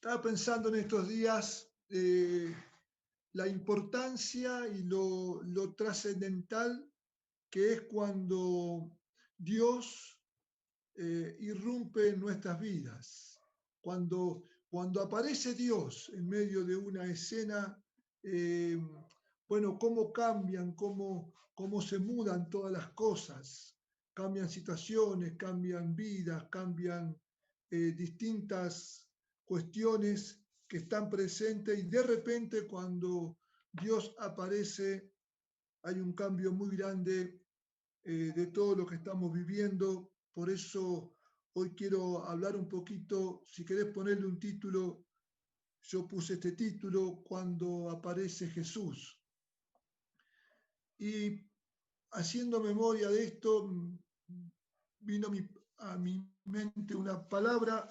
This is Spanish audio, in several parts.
Estaba pensando en estos días la importancia y lo trascendental que es cuando Dios irrumpe en nuestras vidas. Cuando aparece Dios en medio de una escena, eh, bueno, cómo cambian, cómo se mudan todas las cosas, cambian situaciones, cambian vidas, cambian distintas cuestiones que están presentes y de repente cuando Dios aparece hay un cambio muy grande de todo lo que estamos viviendo. Por eso hoy quiero hablar un poquito, si querés ponerle un título, yo puse este título, Cuando aparece Jesús. Y haciendo memoria de esto, vino a mi mente una palabra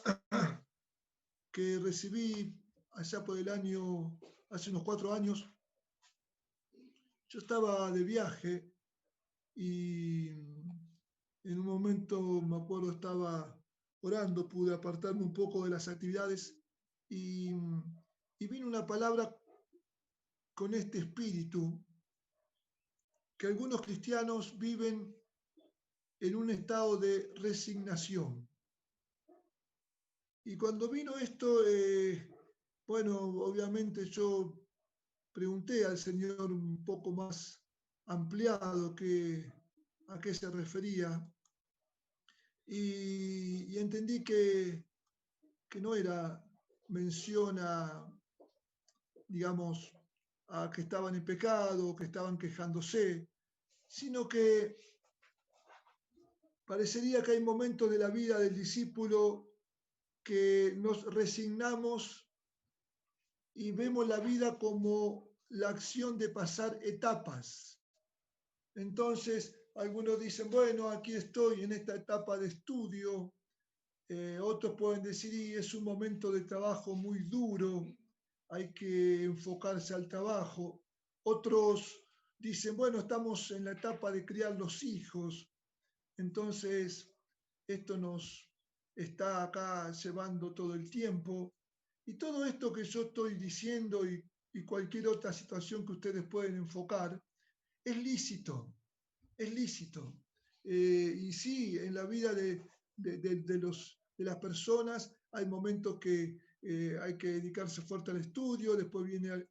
que recibí allá por el año, hace unos 4 años. Yo estaba de viaje y en un momento, me acuerdo, estaba orando, pude apartarme un poco de las actividades y, y vino una palabra con este espíritu que algunos cristianos viven en un estado de resignación. Y cuando vino esto, bueno, obviamente yo pregunté al Señor un poco más ampliado a qué se refería y entendí que no era mención digamos, a que estaban en pecado, que estaban quejándose, sino que parecería que hay momentos de la vida del discípulo que nos resignamos y vemos la vida como la acción de pasar etapas. Entonces, algunos dicen, bueno, aquí estoy en esta etapa de estudio, otros pueden decir, y es un momento de trabajo muy duro, hay que enfocarse al trabajo. Otros dicen, bueno, estamos en la etapa de criar los hijos, entonces esto nos está acá llevando todo el tiempo. Y todo esto que yo estoy diciendo y cualquier otra situación que ustedes pueden enfocar, es lícito, es lícito. Y sí, en la vida de las personas hay momentos que hay que dedicarse fuerte al estudio, después viene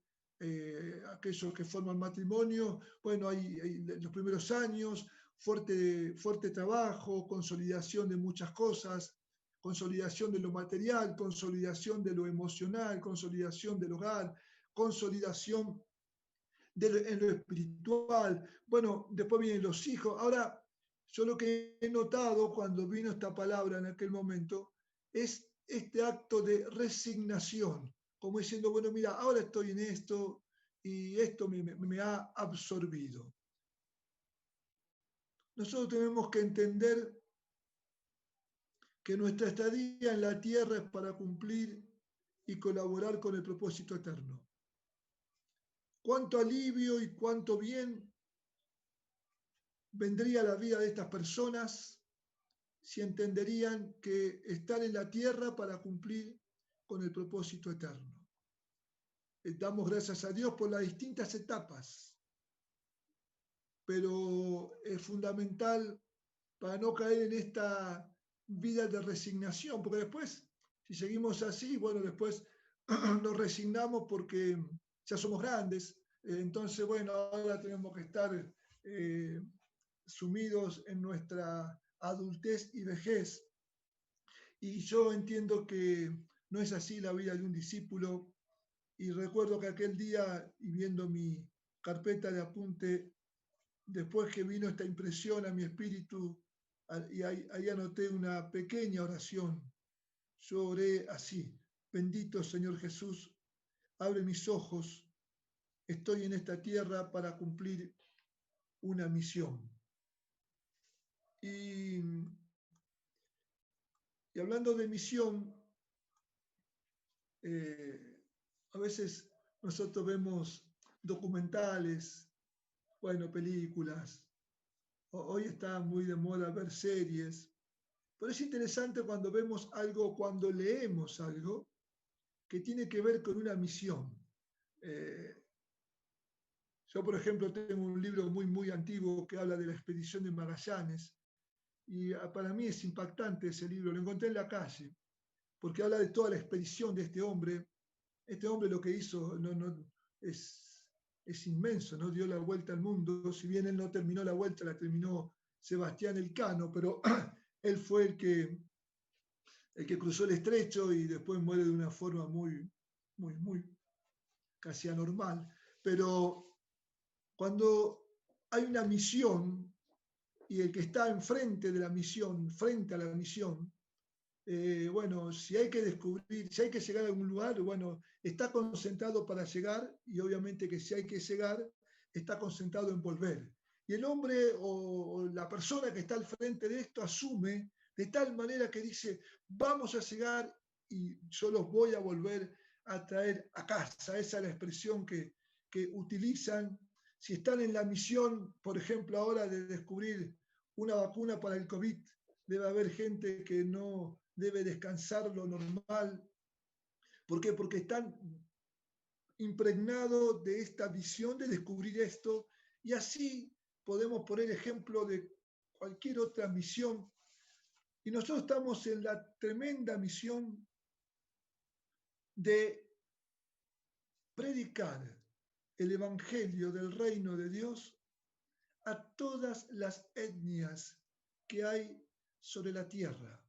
aquellos que forman matrimonio, bueno, hay los primeros años, fuerte trabajo, consolidación de muchas cosas, consolidación de lo material, consolidación de lo emocional, consolidación del hogar, consolidación en lo espiritual. Bueno, después vienen los hijos. Ahora, yo lo que he notado cuando vino esta palabra en aquel momento es este acto de resignación, como diciendo, bueno, mira, ahora estoy en esto y esto me ha absorbido. Nosotros tenemos que entender que nuestra estadía en la tierra es para cumplir y colaborar con el propósito eterno. Cuánto alivio y cuánto bien vendría a la vida de estas personas si entenderían que están en la tierra para cumplir con el propósito eterno. Damos gracias a Dios por las distintas etapas, pero es fundamental para no caer en esta vida de resignación, porque después, si seguimos así, bueno, después nos resignamos porque ya somos grandes, entonces, bueno, ahora tenemos que estar sumidos en nuestra adultez y vejez. Y yo entiendo que no es así la vida de un discípulo. Y recuerdo que aquel día, y viendo mi carpeta de apunte, después que vino esta impresión a mi espíritu, y ahí anoté una pequeña oración. Yo oré así: bendito Señor Jesús, abre mis ojos, estoy en esta tierra para cumplir una misión. Y hablando de misión, a veces nosotros vemos documentales, bueno, películas, hoy está muy de moda ver series, pero es interesante cuando vemos algo, cuando leemos algo, que tiene que ver con una misión. Yo, por ejemplo, tengo un libro muy antiguo que habla de la expedición de Magallanes, y para mí es impactante ese libro, lo encontré en la calle, porque habla de toda la expedición de este hombre. Este hombre lo que hizo es inmenso, ¿no? Dio la vuelta al mundo. Si bien él no terminó la vuelta, la terminó Sebastián Elcano, pero él fue el que cruzó el estrecho y después muere de una forma muy casi anormal. Pero cuando hay una misión y el que está enfrente de la misión, frente a la misión, bueno, si hay que descubrir, si hay que llegar a algún lugar, bueno, está concentrado para llegar, y obviamente que si hay que llegar, está concentrado en volver. Y el hombre o la persona que está al frente de esto asume de tal manera que dice, vamos a llegar y yo los voy a volver a traer a casa. Esa es la expresión que utilizan. Si están en la misión, por ejemplo, ahora de descubrir una vacuna para el COVID, debe haber gente que no debe descansar lo normal. ¿Por qué? Porque están impregnados de esta visión de descubrir esto, y así podemos poner ejemplo de cualquier otra misión. Y nosotros estamos en la tremenda misión de predicar el evangelio del reino de Dios a todas las etnias que hay sobre la tierra.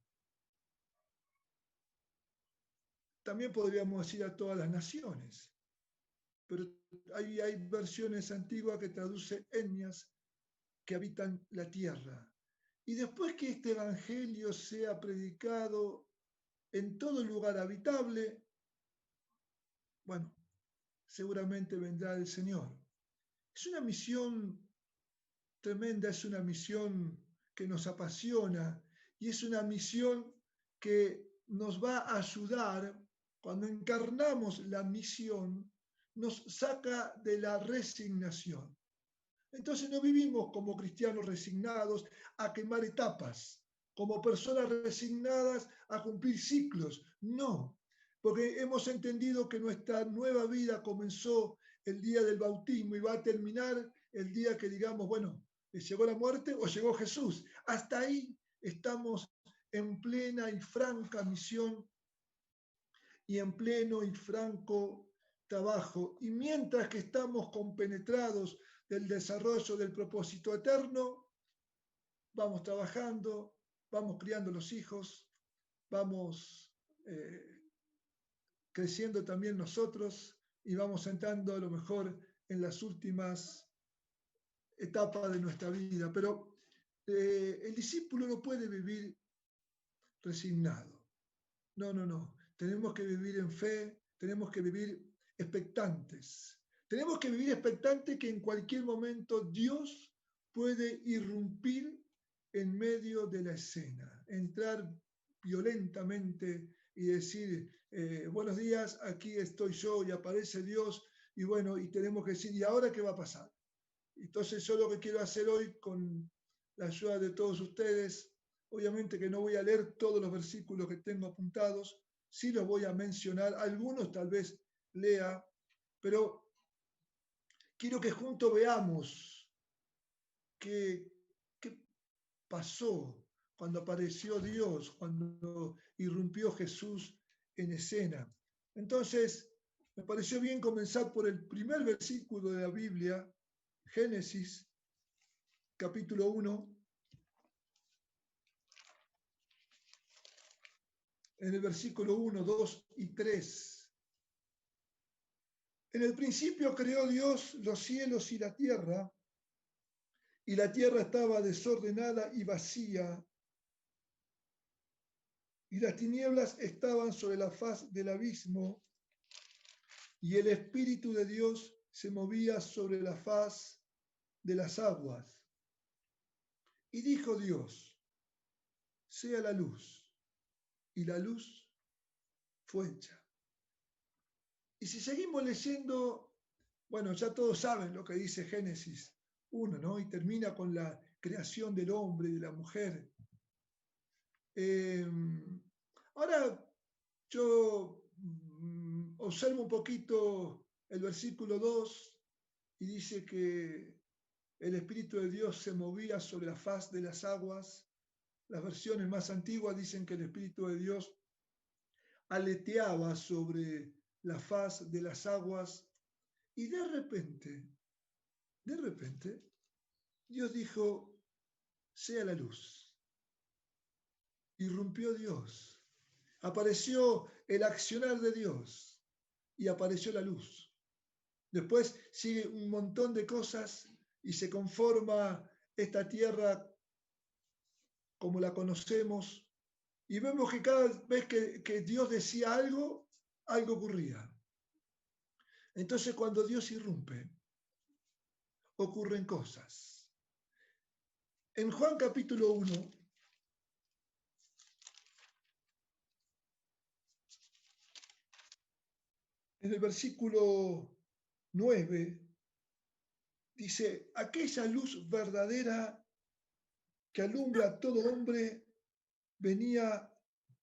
También podríamos decir a todas las naciones, pero hay versiones antiguas que traducen etnias que habitan la tierra. Y después que este evangelio sea predicado en todo lugar habitable, bueno, seguramente vendrá el Señor. Es una misión tremenda, es una misión que nos apasiona y es una misión que nos va a ayudar cuando encarnamos la misión, nos saca de la resignación. Entonces no vivimos como cristianos resignados a quemar etapas, como personas resignadas a cumplir ciclos. No, porque hemos entendido que nuestra nueva vida comenzó el día del bautismo y va a terminar el día que digamos, bueno, llegó la muerte o llegó Jesús. Hasta ahí estamos en plena y franca misión y en pleno y franco trabajo. Y mientras que estamos compenetrados del desarrollo del propósito eterno, vamos trabajando, vamos criando los hijos, vamos creciendo también nosotros y vamos entrando a lo mejor en las últimas etapas de nuestra vida. Pero el discípulo no puede vivir resignado. No. Tenemos que vivir en fe, tenemos que vivir expectantes. Tenemos que vivir expectantes que en cualquier momento Dios puede irrumpir en medio de la escena, entrar violentamente y decir, buenos días, aquí estoy yo, y aparece Dios, y bueno, y tenemos que decir, ¿y ahora qué va a pasar? Entonces yo lo que quiero hacer hoy con la ayuda de todos ustedes, obviamente que no voy a leer todos los versículos que tengo apuntados, sí los voy a mencionar, algunos tal vez lea, pero quiero que juntos veamos qué pasó cuando apareció Dios, cuando irrumpió Jesús en escena. Entonces, me pareció bien comenzar por el primer versículo de la Biblia, Génesis, capítulo 1, en el versículo 1, 2 y 3. En el principio creó Dios los cielos y la tierra estaba desordenada y vacía, y las tinieblas estaban sobre la faz del abismo, y el Espíritu de Dios se movía sobre la faz de las aguas. Y dijo Dios, sea la luz, y la luz fue hecha. Y si seguimos leyendo, bueno, ya todos saben lo que dice Génesis 1, ¿no? Y termina con la creación del hombre y de la mujer. Ahora yo observa un poquito el versículo 2 y dice que el Espíritu de Dios se movía sobre la faz de las aguas. Las versiones más antiguas dicen que el Espíritu de Dios aleteaba sobre la faz de las aguas y de repente, Dios dijo, sea la luz. Irrumpió Dios. Apareció el accionar de Dios y apareció la luz. Después sigue un montón de cosas y se conforma esta tierra como la conocemos y vemos que cada vez que Dios decía algo, algo ocurría. Entonces cuando Dios irrumpe, ocurren cosas. En Juan capítulo 1, en el versículo 9, dice, aquella luz verdadera que alumbra a todo hombre venía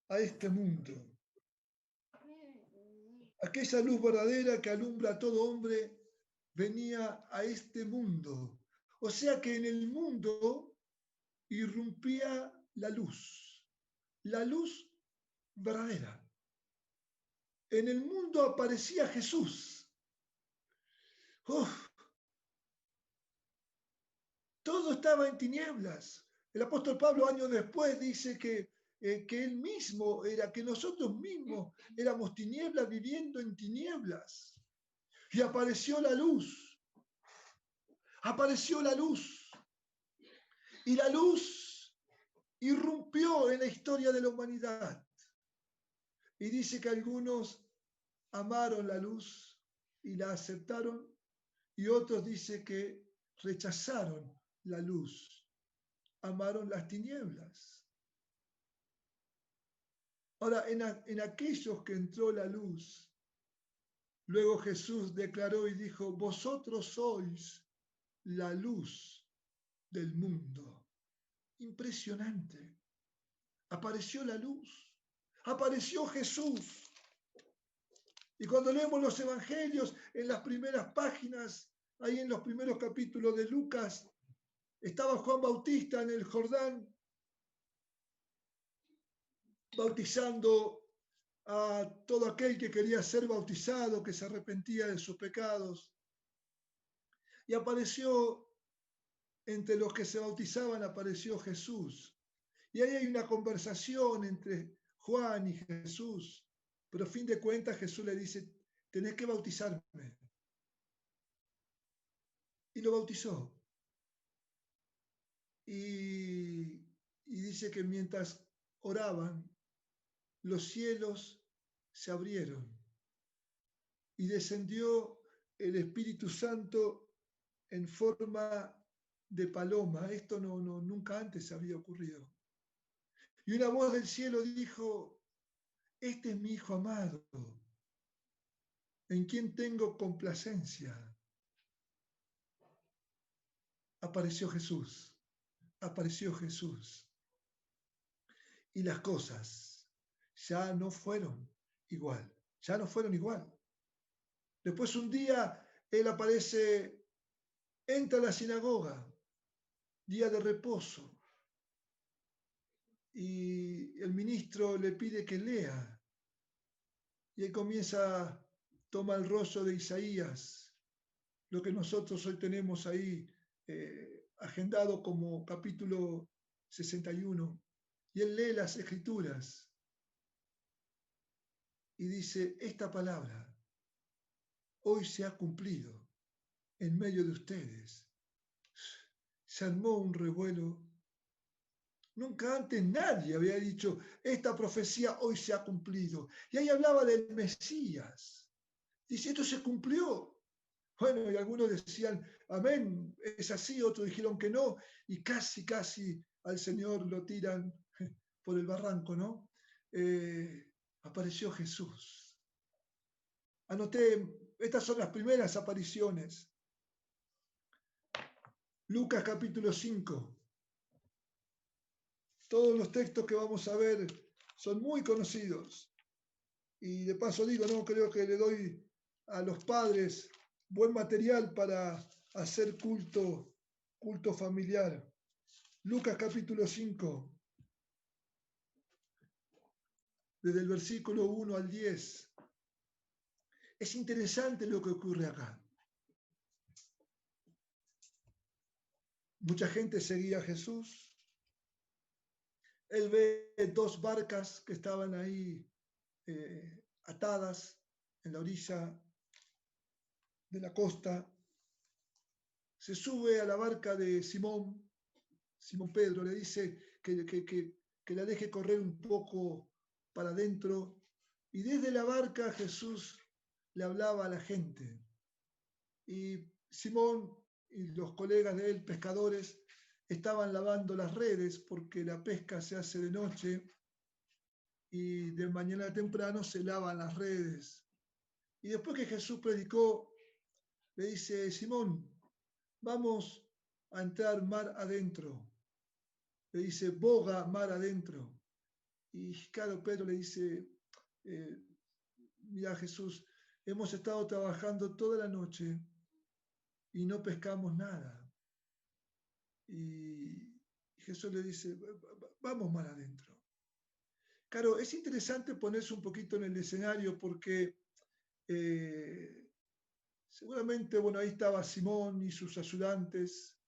a este mundo. Aquella luz verdadera que alumbra a todo hombre venía a este mundo. O sea que en el mundo irrumpía la luz verdadera. En el mundo aparecía Jesús. Uf, todo estaba en tinieblas. El apóstol Pablo años después dice que él mismo era, que nosotros mismos éramos tinieblas viviendo en tinieblas. Y apareció la luz. Apareció la luz. Y la luz irrumpió en la historia de la humanidad. Y dice que algunos amaron la luz y la aceptaron, y otros dice que rechazaron la luz, amaron las tinieblas. Ahora, en aquellos que entró la luz, luego Jesús declaró y dijo, vosotros sois la luz del mundo. Impresionante. Apareció la luz, apareció Jesús. Y cuando leemos los evangelios, en las primeras páginas, ahí en los primeros capítulos de Lucas, estaba Juan Bautista en el Jordán, bautizando a todo aquel que quería ser bautizado, que se arrepentía de sus pecados. Y apareció, entre los que se bautizaban, apareció Jesús. Y ahí hay una conversación entre Juan y Jesús. Pero a fin de cuentas Jesús le dice, tenés que bautizarme. Y lo bautizó. Y dice que mientras oraban, los cielos se abrieron y descendió el Espíritu Santo en forma de paloma. Esto nunca antes había ocurrido. Y una voz del cielo dijo, este es mi Hijo amado, en quien tengo complacencia. Apareció Jesús, apareció Jesús. Y las cosas ya no fueron igual, ya no fueron igual. Después un día él aparece, entra a la sinagoga, día de reposo, y el ministro le pide que lea. Y él comienza, toma el rollo de Isaías, lo que nosotros hoy tenemos ahí agendado como capítulo 61. Y él lee las escrituras y dice, esta palabra hoy se ha cumplido en medio de ustedes. Se armó un revuelo. Nunca antes nadie había dicho, esta profecía hoy se ha cumplido. Y ahí hablaba del Mesías. Dice, esto se cumplió. Bueno, y algunos decían, amén, es así, otros dijeron que no, y casi al Señor lo tiran por el barranco, ¿no? Apareció Jesús. Anoté, estas son las primeras apariciones. Lucas capítulo 5. Todos los textos que vamos a ver son muy conocidos. Y de paso digo, no, creo que le doy a los padres buen material para hacer culto familiar. Lucas capítulo 5, desde el versículo 1 al 10. Es interesante lo que ocurre acá. Mucha gente seguía a Jesús. Él ve 2 barcas que estaban ahí atadas en la orilla de la costa. Se sube a la barca de Simón Pedro, le dice que la deje correr un poco para adentro, y desde la barca Jesús le hablaba a la gente. Y Simón y los colegas de él, pescadores, estaban lavando las redes porque la pesca se hace de noche y de mañana temprano se lavan las redes. Y después que Jesús predicó, le dice, Simón, vamos a entrar mar adentro. Le dice, boga mar adentro. Y claro, Pedro le dice, mira Jesús, hemos estado trabajando toda la noche y no pescamos nada. Y Jesús le dice, vamos mar adentro. Claro, es interesante ponerse un poquito en el escenario porque seguramente, bueno, ahí estaba Simón y sus ayudantes,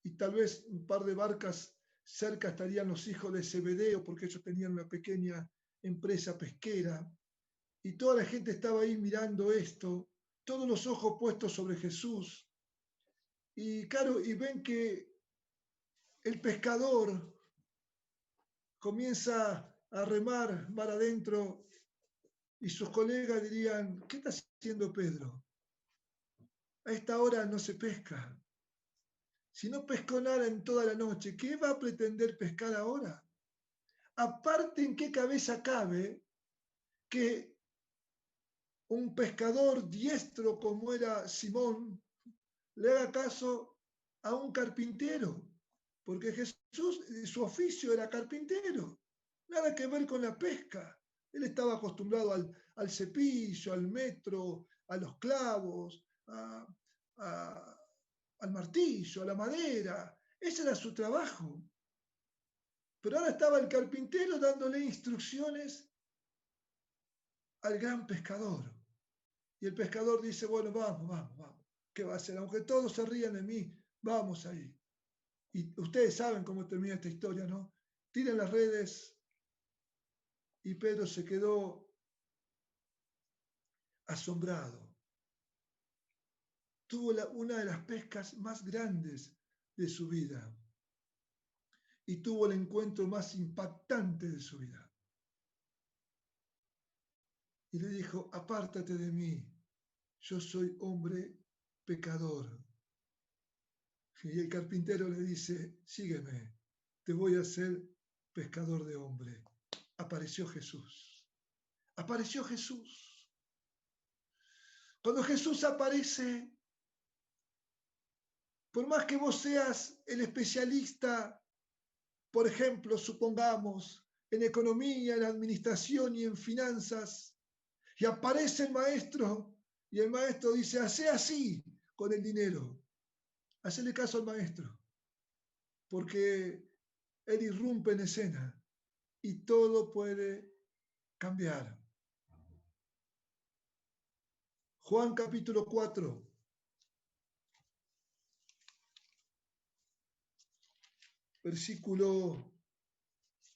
y tal vez un par de barcas cerca estarían los hijos de Zebedeo, porque ellos tenían una pequeña empresa pesquera, y toda la gente estaba ahí mirando esto, todos los ojos puestos sobre Jesús, y claro, y ven que el pescador comienza a remar mar adentro, y sus colegas dirían, ¿qué está haciendo Pedro? A esta hora no se pesca. Si no pescó nada en toda la noche, ¿qué va a pretender pescar ahora? Aparte, ¿en qué cabeza cabe que un pescador diestro como era Simón le haga caso a un carpintero? Porque Jesús, su oficio era carpintero, nada que ver con la pesca. Él estaba acostumbrado al cepillo, al metro, a los clavos, al martillo, a la madera. Ese era su trabajo. Pero ahora estaba el carpintero dándole instrucciones al gran pescador. Y el pescador dice, bueno, vamos. ¿Qué va a hacer? Aunque todos se rían de mí, vamos ahí. Y ustedes saben cómo termina esta historia, ¿no? Tiran las redes y Pedro se quedó asombrado. Tuvo una de las pescas más grandes de su vida y tuvo el encuentro más impactante de su vida. Y le dijo, apártate de mí, yo soy hombre pecador. Y el carpintero le dice, sígueme, te voy a hacer pescador de hombre. Apareció Jesús. Apareció Jesús. Cuando Jesús aparece, por más que vos seas el especialista, por ejemplo, supongamos, en economía, en administración y en finanzas, y aparece el maestro, y el maestro dice, hacé así con el dinero. Hacele caso al maestro, porque él irrumpe en escena y todo puede cambiar. Juan capítulo 4, versículo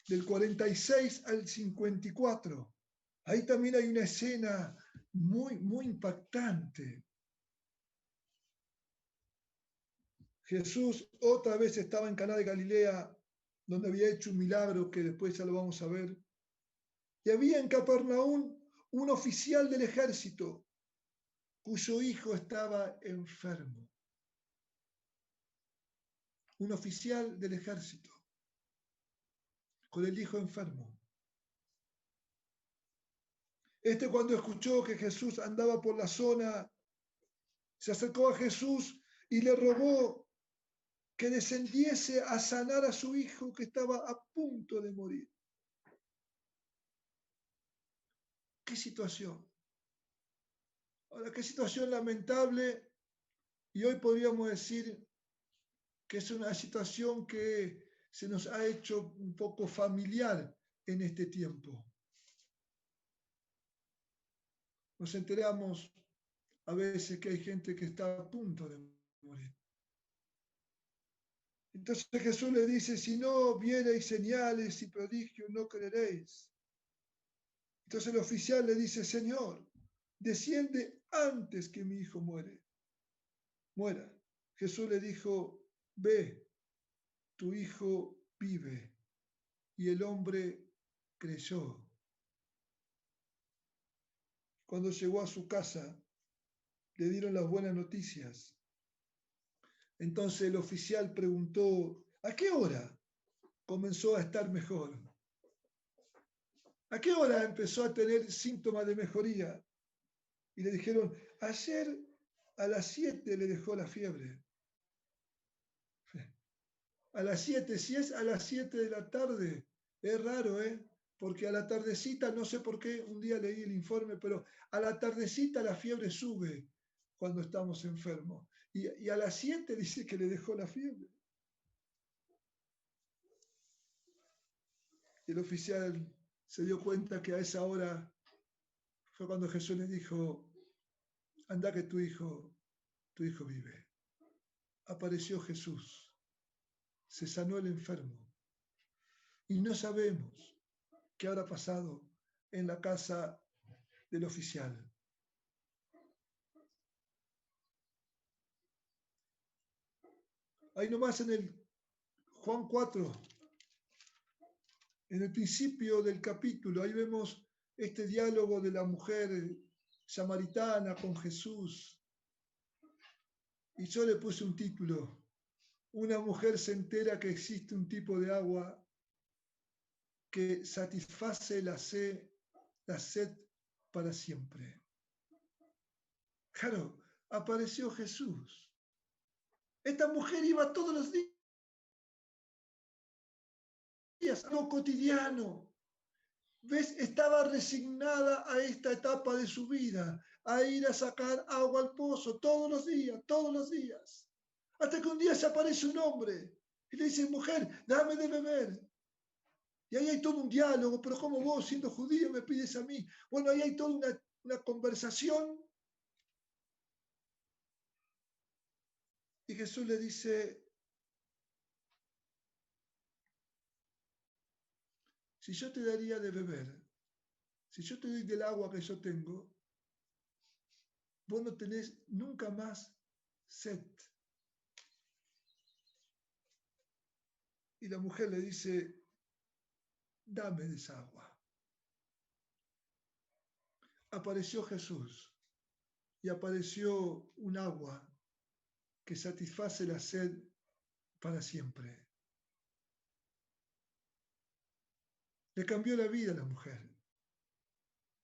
del 46 al 54. Ahí también hay una escena muy impactante. Jesús otra vez estaba en Caná de Galilea, donde había hecho un milagro que después ya lo vamos a ver. Y había en Capernaum un oficial del ejército cuyo hijo estaba enfermo. Un oficial del ejército con el hijo enfermo. Cuando escuchó que Jesús andaba por la zona, se acercó a Jesús y le rogó que descendiese a sanar a su hijo que estaba a punto de morir. ¿Qué situación? Ahora, qué situación lamentable, y hoy podríamos decir que es una situación que se nos ha hecho un poco familiar en este tiempo. Nos enteramos a veces que hay gente que está a punto de morir. Entonces Jesús le dice, si no viereis señales y prodigios, no creeréis. Entonces el oficial le dice, Señor, desciende antes que mi hijo muera. Jesús le dijo, ve, tu hijo vive. Y el hombre creyó. Cuando llegó a su casa, le dieron las buenas noticias. Entonces el oficial preguntó, ¿a qué hora comenzó a estar mejor? ¿A qué hora empezó a tener síntomas de mejoría? Y le dijeron, ayer a las 7 le dejó la fiebre. A las 7, si es a las 7 de la tarde, es raro, ¿eh? Porque a la tardecita, no sé por qué, un día leí el informe, pero a la tardecita la fiebre sube cuando estamos enfermos. Y a las 7 dice que le dejó la fiebre. Y el oficial se dio cuenta que a esa hora fue cuando Jesús le dijo, anda que tu hijo vive. Apareció Jesús, se sanó el enfermo. Y no sabemos qué habrá pasado en la casa del oficial. Ahí nomás en el Juan 4, en el principio del capítulo, ahí vemos este diálogo de la mujer samaritana con Jesús. Y yo le puse un título, una mujer se entera que existe un tipo de agua que satisface la sed para siempre. Claro, apareció Jesús. Esta mujer iba todos los días, a lo cotidiano. ¿Ves? Estaba resignada a esta etapa de su vida, a ir a sacar agua al pozo todos los días. Hasta que un día se aparece un hombre y le dice, mujer, dame de beber. Y ahí hay todo un diálogo, pero ¿cómo vos, siendo judío, me pides a mí? Bueno, ahí hay toda una conversación. Y Jesús le dice, si yo te daría de beber, si yo te doy del agua que yo tengo, vos no tenés nunca más sed. Y la mujer le dice, dame de esa agua. Apareció Jesús y apareció un agua que satisface la sed para siempre. Le cambió la vida a la mujer.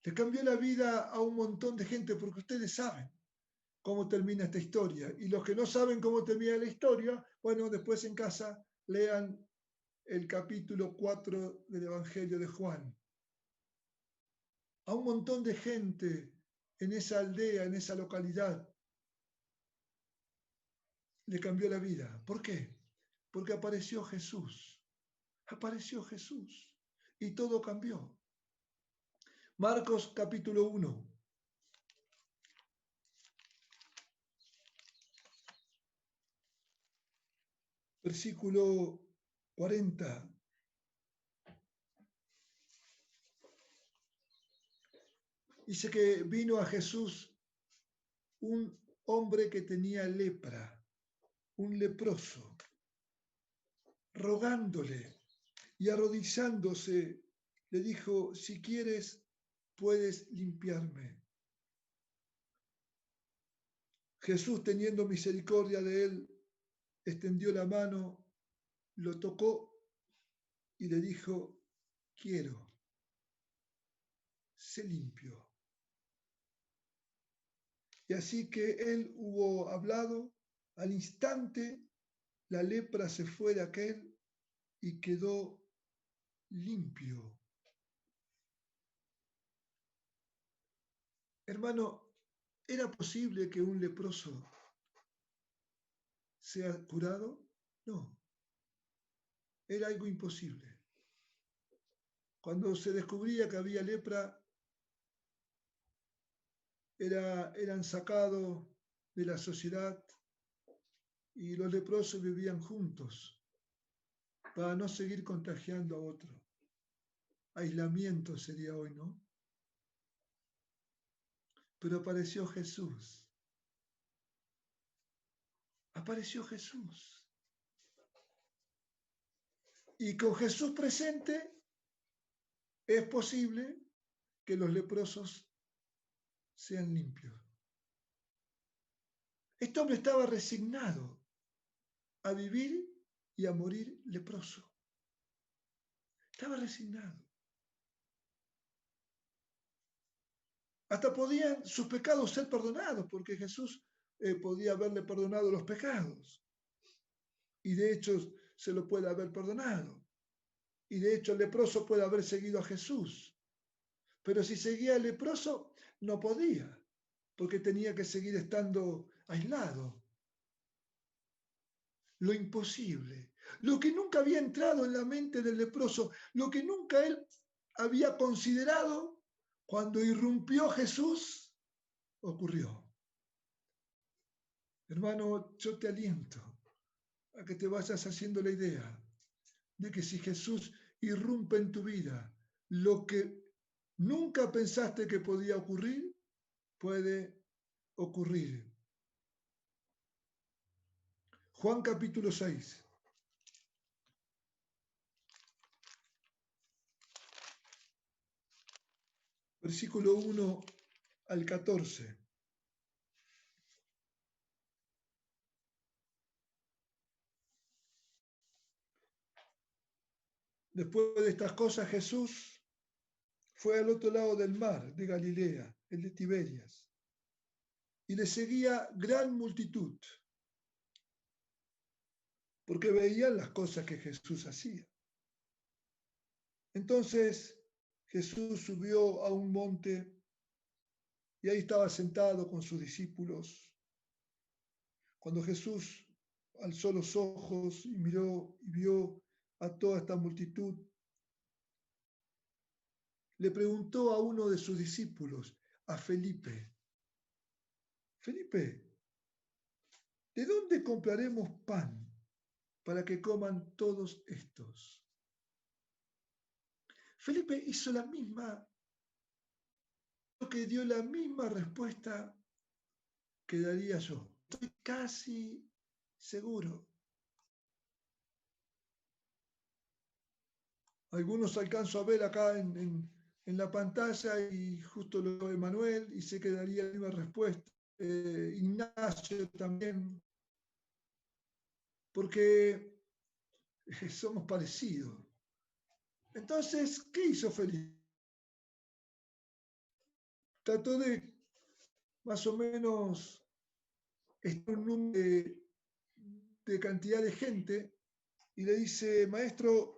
Le cambió la vida a un montón de gente porque ustedes saben cómo termina esta historia. Y los que no saben cómo termina la historia, bueno, después en casa lean el capítulo 4 del Evangelio de Juan. A un montón de gente en esa aldea, en esa localidad, le cambió la vida. ¿Por qué? Porque apareció Jesús. Apareció Jesús y todo cambió. Marcos capítulo 1. Versículo 40. Dice que vino a Jesús un hombre que tenía lepra, un leproso, rogándole y arrodillándose, le dijo, si quieres, puedes limpiarme. Jesús, teniendo misericordia de él, extendió la mano, lo tocó y le dijo, quiero, sé limpio. Y así que él hubo hablado, al instante la lepra se fue de aquel y quedó limpio. Hermano, ¿era posible que un leproso sea curado? No, era algo imposible. Cuando se descubría que había lepra, eran sacados de la sociedad y los leprosos vivían juntos para no seguir contagiando a otro. Aislamiento sería hoy, ¿no? Pero apareció Jesús. Apareció Jesús. Y con Jesús presente es posible que los leprosos sean limpios. Este hombre estaba resignado a vivir y a morir leproso. Estaba resignado. Hasta podían sus pecados ser perdonados, porque Jesús podía haberle perdonado los pecados. Y de hecho se lo puede haber perdonado. Y de hecho el leproso puede haber seguido a Jesús. Pero si seguía el leproso, no podía, porque tenía que seguir estando aislado. Lo imposible, lo que nunca había entrado en la mente del leproso, lo que nunca él había considerado, cuando irrumpió Jesús, ocurrió. Hermano, yo te aliento a que te vayas haciendo la idea de que si Jesús irrumpe en tu vida, lo que nunca pensaste que podía ocurrir, puede ocurrir. Juan capítulo 6. Versículo 1 al 14. Después de estas cosas, Jesús fue al otro lado del mar de Galilea, el de Tiberias, y le seguía gran multitud, porque veían las cosas que Jesús hacía. Entonces Jesús subió a un monte y ahí estaba sentado con sus discípulos. Cuando Jesús alzó los ojos y miró y vio a toda esta multitud, le preguntó a uno de sus discípulos, a Felipe, Felipe, ¿de dónde compraremos pan para que coman todos estos? Felipe hizo que dio la misma respuesta que daría yo. Estoy casi seguro. Algunos alcanzo a ver acá en la pantalla y justo lo de Manuel y sé que daría la misma respuesta. Ignacio también, porque somos parecidos. Entonces, ¿qué hizo Felipe? Trató de más o menos un número de cantidad de gente y le dice, maestro,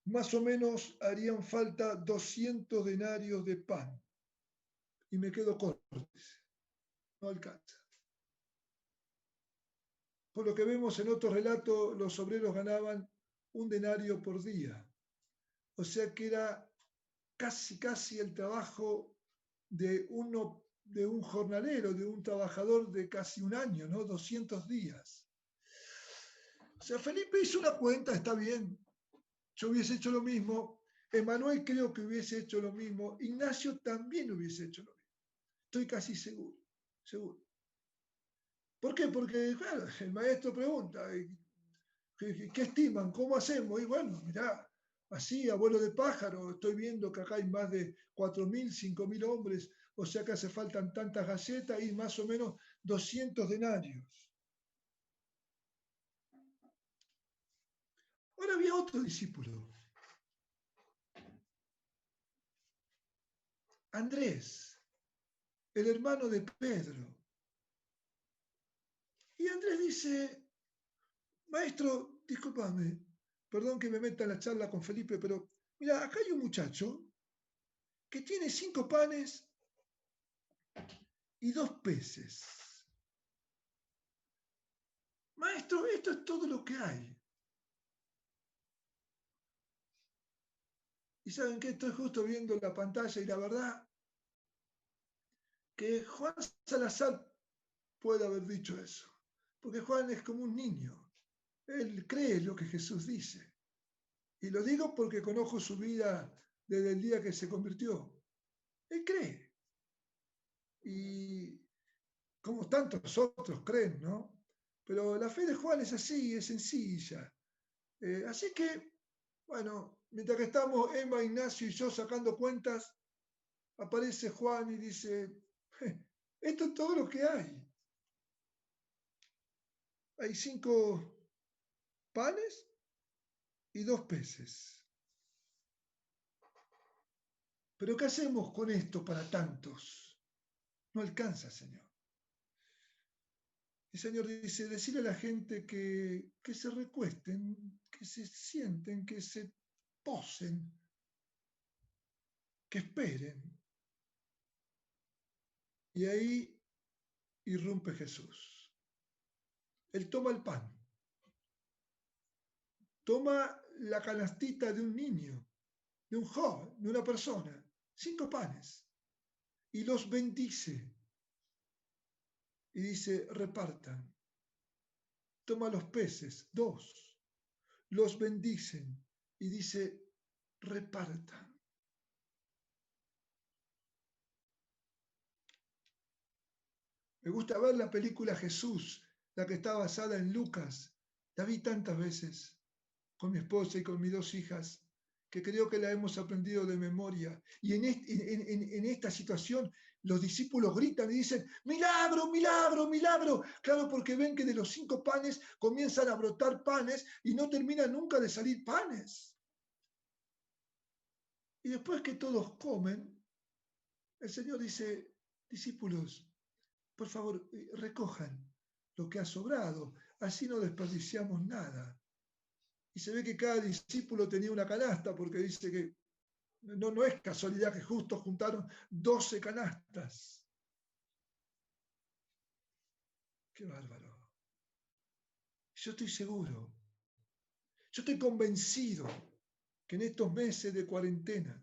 más o menos harían falta 200 denarios de pan. Y me quedo corto, no alcanza. Por lo que vemos en otro relato, los obreros ganaban 1 denario por día. O sea que era casi el trabajo de un jornalero, de un trabajador de casi un año, ¿no? 200 días. O sea, Felipe hizo una cuenta, está bien. Yo hubiese hecho lo mismo. Emanuel creo que hubiese hecho lo mismo. Ignacio también hubiese hecho lo mismo. Estoy casi seguro. ¿Por qué? Porque, claro, el maestro pregunta, ¿qué estiman? ¿Cómo hacemos? Y bueno, mirá, así, a vuelo de pájaro, estoy viendo que acá hay más de 4.000, 5.000 hombres, o sea que hace faltan tantas galletas y más o menos 200 denarios. Ahora había otro discípulo, Andrés, el hermano de Pedro. Y Andrés dice, maestro, discúlpame, perdón que me meta en la charla con Felipe, pero Mira, acá hay un muchacho que tiene 5 panes y 2 peces. Maestro, esto es todo lo que hay. Y saben que estoy justo viendo la pantalla y la verdad que Juan Salazar puede haber dicho eso. Porque Juan es como un niño. Él cree lo que Jesús dice. Y lo digo porque conozco su vida desde el día que se convirtió. Él cree. Y como tantos otros creen, ¿no? Pero la fe de Juan es así, es sencilla. Así que, bueno, mientras que estamos Emma, Ignacio y yo sacando cuentas, aparece Juan y dice, esto es todo lo que hay. Hay 5 panes y 2 peces. Pero ¿qué hacemos con esto para tantos? No alcanza, Señor. El Señor dice, decirle a la gente que se recuesten, que se sienten, que se posen, que esperen. Y ahí irrumpe Jesús. Él toma el pan, toma la canastita de un niño, de un joven, de una persona, 5 panes, y los bendice. Y dice, repartan. Toma los peces, 2, los bendicen y dice, repartan. Me gusta ver la película Jesús, la que está basada en Lucas. La vi tantas veces con mi esposa y con mis 2 hijas, que creo que la hemos aprendido de memoria. Y en esta situación los discípulos gritan y dicen, milagro, milagro, milagro. Claro, porque ven que de los 5 panes comienzan a brotar panes y no terminan nunca de salir panes. Y después que todos comen, el Señor dice, discípulos, por favor, recojan lo que ha sobrado, así no desperdiciamos nada. Y se ve que cada discípulo tenía una canasta, porque dice que no es casualidad que justo juntaron 12 canastas. Qué bárbaro. Yo estoy seguro, yo estoy convencido que en estos meses de cuarentena,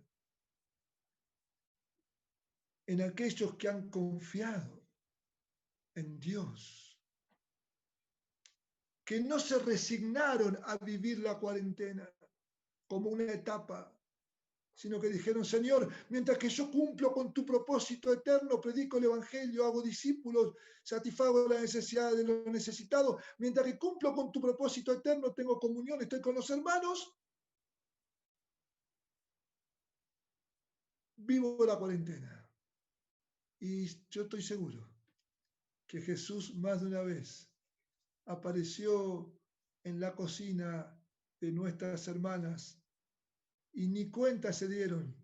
en aquellos que han confiado en Dios, que no se resignaron a vivir la cuarentena como una etapa, sino que dijeron, Señor, mientras que yo cumplo con tu propósito eterno, predico el Evangelio, hago discípulos, satisfago la necesidad de los necesitados, mientras que cumplo con tu propósito eterno, tengo comunión, estoy con los hermanos, vivo la cuarentena. Y yo estoy seguro que Jesús más de una vez apareció en la cocina de nuestras hermanas y ni cuenta se dieron,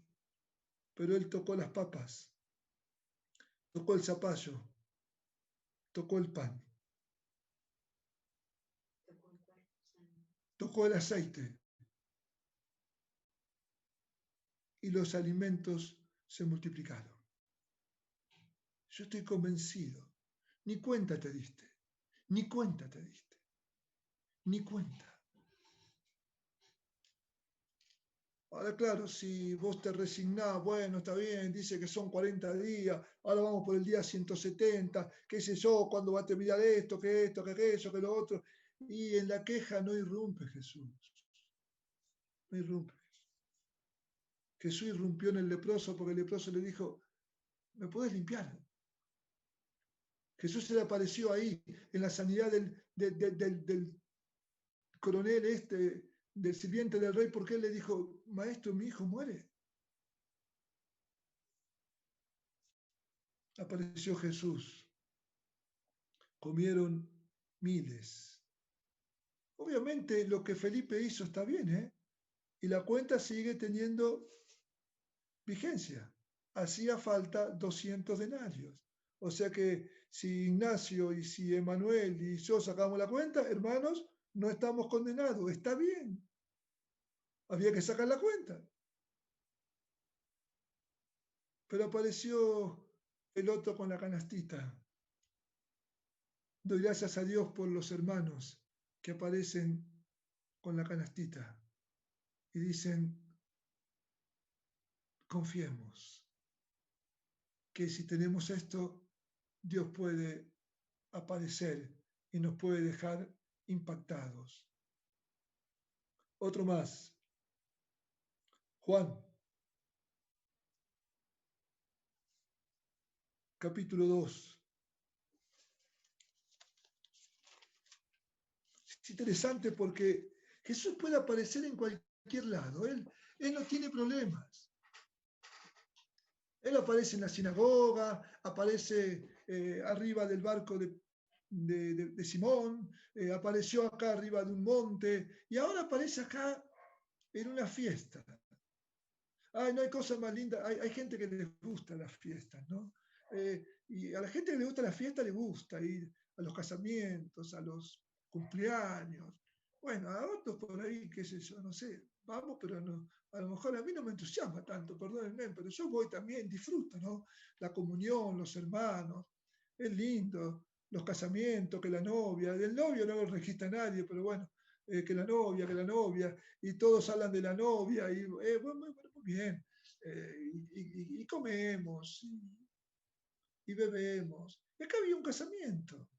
pero él tocó las papas, tocó el zapallo, tocó el pan, tocó el aceite y los alimentos se multiplicaron. Yo estoy convencido, ni cuenta te diste, ni cuenta te diste, ni cuenta. Ahora, claro, si vos te resignás, bueno, está bien, dice que son 40 días, ahora vamos por el día 170, qué sé yo, cuándo va a terminar esto, que aquello, que lo otro. Y en la queja no irrumpe Jesús, no irrumpe. Jesús irrumpió en el leproso porque el leproso le dijo, ¿me podés limpiar? Jesús se le apareció ahí, en la sanidad del coronel del sirviente del rey, porque él le dijo, maestro, mi hijo muere. Apareció Jesús. Comieron miles. Obviamente lo que Felipe hizo está bien, ¿eh? Y la cuenta sigue teniendo vigencia. Hacía falta 200 denarios. O sea que si Ignacio y si Emanuel y yo sacamos la cuenta, hermanos, no estamos condenados. Está bien. Había que sacar la cuenta. pero apareció el otro con la canastita. Doy gracias a Dios por los hermanos que aparecen con la canastita y dicen, confiemos que si tenemos esto, Dios puede aparecer y nos puede dejar impactados. Otro más. Juan, capítulo 2. Es interesante porque Jesús puede aparecer en cualquier lado. Él no tiene problemas. Él aparece en la sinagoga, aparece arriba del barco de Simón, apareció acá arriba de un monte y ahora aparece acá en una fiesta. Ay, no hay cosa más linda. Hay gente que les gusta las fiestas, ¿no? Y a la gente que le gusta la fiesta le gusta ir a los casamientos, a los cumpleaños. Bueno, a otros por ahí, qué sé yo, no sé, vamos, pero no, a lo mejor a mí no me entusiasma tanto, perdónenme, pero yo voy también, disfruto, ¿no? La comunión, los hermanos, es lindo, los casamientos, que la novia, del novio no lo registra nadie, pero bueno, que la novia, y todos hablan de la novia, y bueno, muy bien, y comemos, y bebemos. Y acá había un casamiento,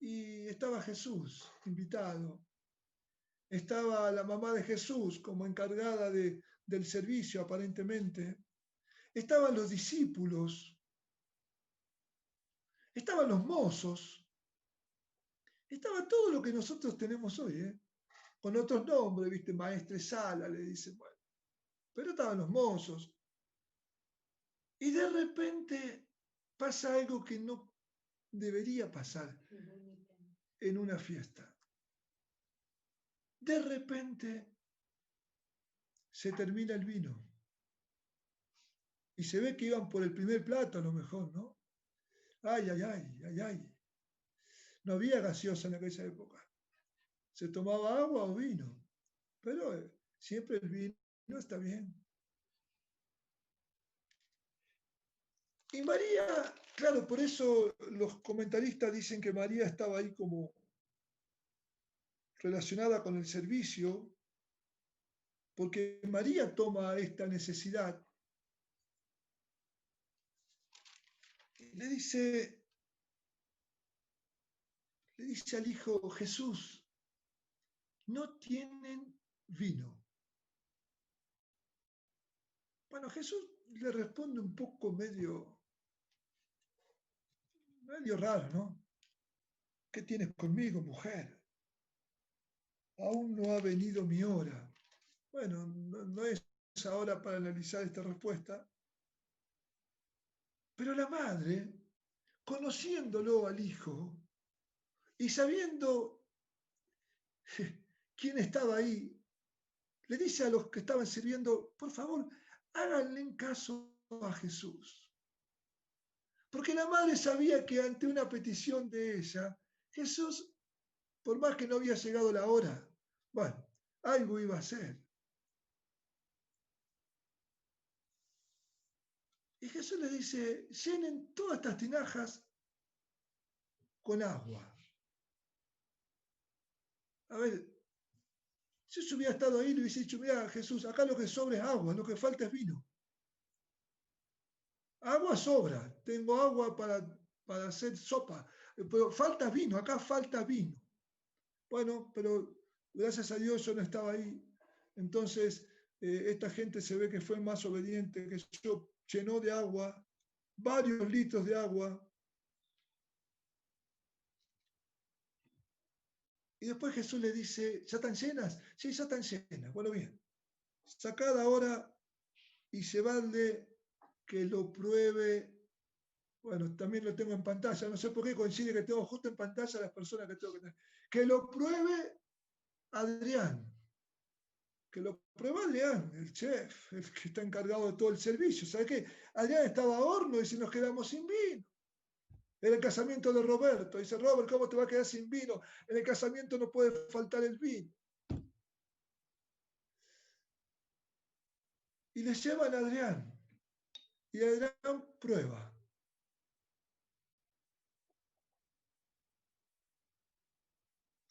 y estaba Jesús invitado, estaba la mamá de Jesús como encargada del servicio aparentemente, estaban los discípulos, estaban los mozos, estaba todo lo que nosotros tenemos hoy, con otros nombres, ¿viste? Maestre Sala, le dicen, bueno, pero estaban los mozos. Y de repente pasa algo que no debería pasar en una fiesta. De repente se termina el vino. Y se ve que iban por el primer plato a lo mejor, ¿no? Ay, ay, ay, ay, ay. No había gaseosa en aquella época. Se tomaba agua o vino. Pero siempre el vino está bien. Y María, claro, por eso los comentaristas dicen que María estaba ahí como relacionada con el servicio, porque María toma esta necesidad y le dice al hijo, Jesús, no tienen vino. Bueno, Jesús le responde un poco medio raro, ¿no? ¿Qué tienes conmigo, mujer? Aún no ha venido mi hora. Bueno, no es ahora para analizar esta respuesta, pero la madre, conociéndolo al hijo y sabiendo quién estaba ahí, le dice a los que estaban sirviendo, por favor, háganle caso a Jesús. Porque la madre sabía que ante una petición de ella, Jesús, por más que no había llegado la hora, bueno, algo iba a hacer. Y Jesús le dice, llenen todas estas tinajas con agua. A ver, si yo hubiera estado ahí, le hubiese dicho, mira, Jesús, acá lo que sobra es agua, lo que falta es vino. Agua sobra, tengo agua para hacer sopa, pero falta vino, acá falta vino. Bueno, pero gracias a Dios yo no estaba ahí. Entonces, esta gente se ve que fue más obediente que yo, llenó de agua, varios litros de agua. Y después Jesús le dice, ¿ya están llenas? Sí, ya están llenas. Bueno, bien, sacad ahora y llevadle que lo pruebe. Bueno, también lo tengo en pantalla, no sé por qué coincide que tengo justo en pantalla las personas que tengo que tener. Que lo pruebe Adrián. Que lo pruebe Adrián, el chef, el que está encargado de todo el servicio. ¿Sabe qué? Adrián estaba a horno y si nos quedamos sin vino. Era el casamiento de Roberto. Dice, Robert, ¿cómo te va a quedar sin vino? En el casamiento no puede faltar el vino. Y le llevan a Adrián. Y Adrián prueba.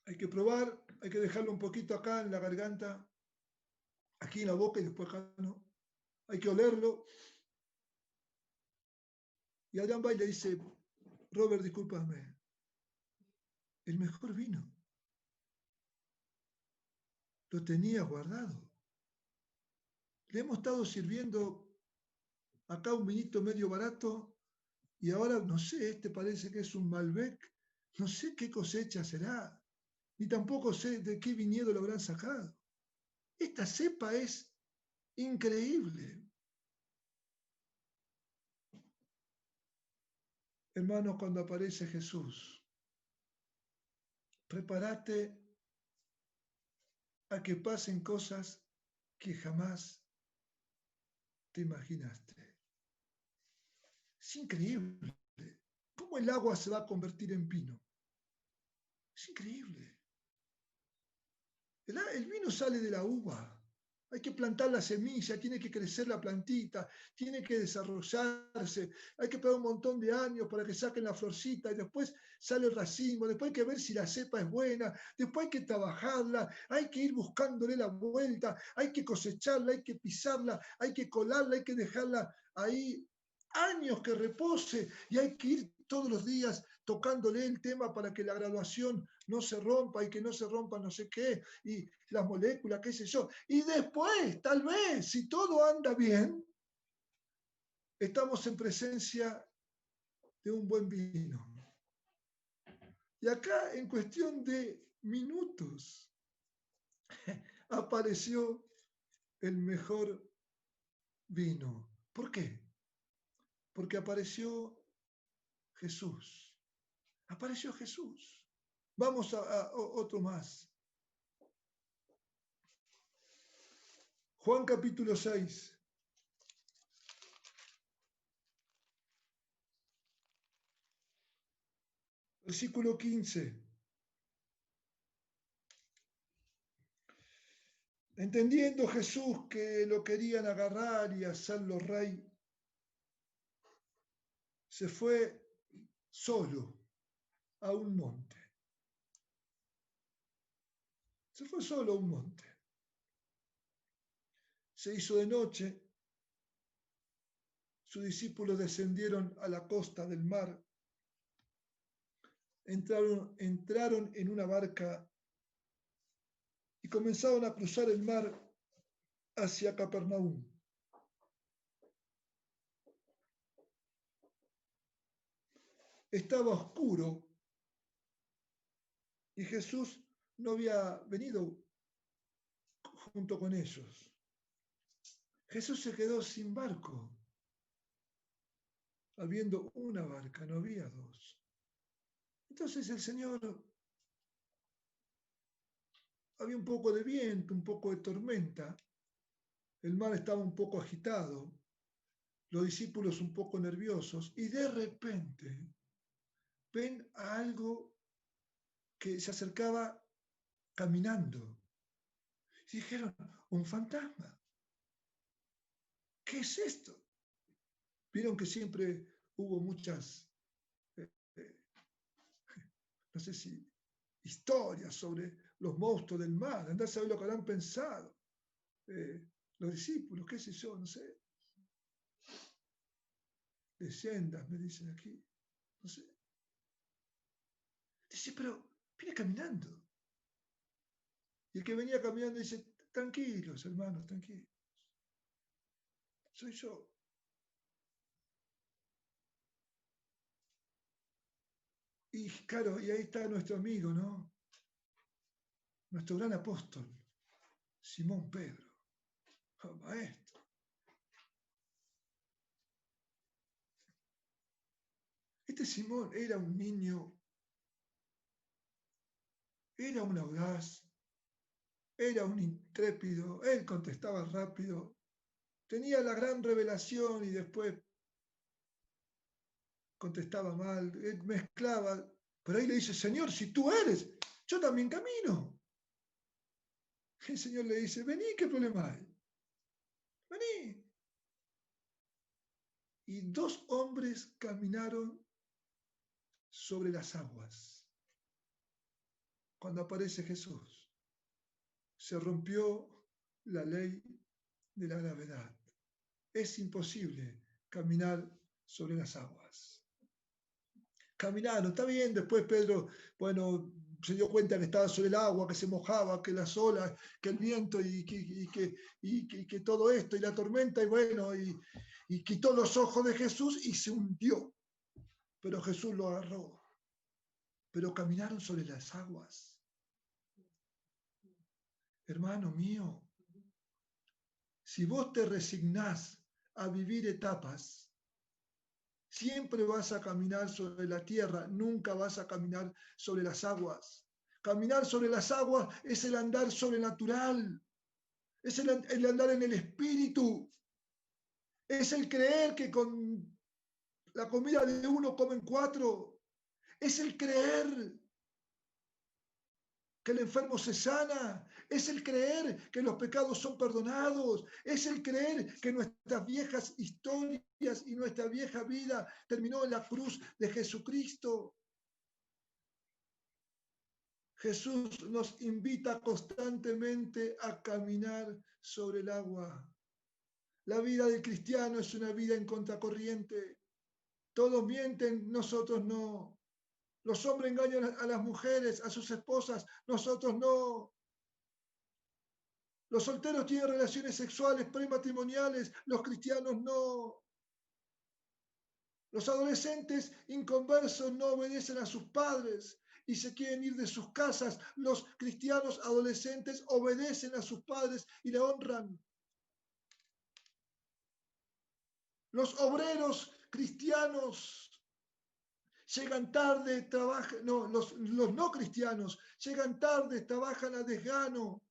Hay que probar, hay que dejarlo un poquito acá en la garganta, aquí en la boca y después acá no. Hay que olerlo. Y Adrián va y le dice, Robert, discúlpame, el mejor vino lo tenía guardado. Le hemos estado sirviendo acá un vinito medio barato y ahora, no sé, este parece que es un Malbec, no sé qué cosecha será, ni tampoco sé de qué viñedo lo habrán sacado. Esta cepa es increíble. Hermanos, cuando aparece Jesús, prepárate a que pasen cosas que jamás te imaginaste. Es increíble. ¿Cómo el agua se va a convertir en vino? Es increíble. El vino sale de la uva. Hay que plantar la semilla, tiene que crecer la plantita, tiene que desarrollarse, hay que esperar un montón de años para que saquen la florcita y después sale el racimo, después hay que ver si la cepa es buena, después hay que trabajarla, hay que ir buscándole la vuelta, hay que cosecharla, hay que pisarla, hay que colarla, hay que dejarla ahí años que repose y hay que ir todos los días tocándole el tema para que la graduación no se rompa y que no se rompa no sé qué, y las moléculas, qué sé yo. Y después, tal vez, si todo anda bien, estamos en presencia de un buen vino. Y acá, en cuestión de minutos, apareció el mejor vino. ¿Por qué? Porque apareció Jesús. Apareció Jesús. Vamos a otro más. Juan capítulo 6. Versículo 15. Entendiendo Jesús que lo querían agarrar y hacerlo rey, se fue solo a un monte. Se fue solo a un monte. Se hizo de noche. Sus discípulos descendieron a la costa del mar. Entraron en una barca y comenzaron a cruzar el mar hacia Capernaum. Estaba oscuro y Jesús no había venido junto con ellos. Jesús se quedó sin barco, habiendo una barca, no había dos. Entonces el Señor, había un poco de viento, un poco de tormenta, el mar estaba un poco agitado, los discípulos un poco nerviosos, y de repente ven a algo que se acercaba caminando. Y dijeron, un fantasma. ¿Qué es esto? Vieron que siempre hubo muchas, eh, no sé si, historias sobre los monstruos del mar. Andá a saber lo que habrán pensado los discípulos, qué sé yo, no sé. Leyendas, me dicen aquí. No sé. Dice, pero viene caminando. Y el que venía caminando dice, tranquilos, hermanos, tranquilos. Soy yo. Y claro, y ahí está nuestro amigo, ¿no? Nuestro gran apóstol, Simón Pedro. Oh, maestro. Este Simón era un niño, era un audaz, era un intrépido, él contestaba rápido, tenía la gran revelación y después contestaba mal, él mezclaba, pero ahí le dice, Señor, si tú eres, yo también camino. El Señor le dice, vení, ¿qué problema hay? Vení. y 2 hombres caminaron sobre las aguas. Cuando aparece Jesús, se rompió la ley de la gravedad. Es imposible caminar sobre las aguas. Caminaron, está bien, después Pedro, bueno, se dio cuenta que estaba sobre el agua, que se mojaba, que las olas, que el viento y que todo esto y la tormenta, y bueno, y quitó los ojos de Jesús y se hundió. Pero Jesús lo agarró. Pero caminaron sobre las aguas. Hermano mío, si vos te resignás a vivir etapas, siempre vas a caminar sobre la tierra, nunca vas a caminar sobre las aguas. Caminar sobre las aguas es el andar sobrenatural, es el andar en el espíritu, es el creer que con la comida de uno comen 4, es el creer que el enfermo se sana, es el creer que los pecados son perdonados, es el creer que nuestras viejas historias y nuestra vieja vida terminó en la cruz de Jesucristo. Jesús nos invita constantemente a caminar sobre el agua. La vida del cristiano es una vida en contracorriente. Todos mienten, nosotros no. Los hombres engañan a las mujeres, a sus esposas, nosotros no. Los solteros tienen relaciones sexuales prematrimoniales, los cristianos no. Los adolescentes inconversos no obedecen a sus padres y se quieren ir de sus casas. Los cristianos adolescentes obedecen a sus padres y le honran. Los obreros cristianos llegan tarde, trabajan, no, los no cristianos llegan tarde, trabajan a desgano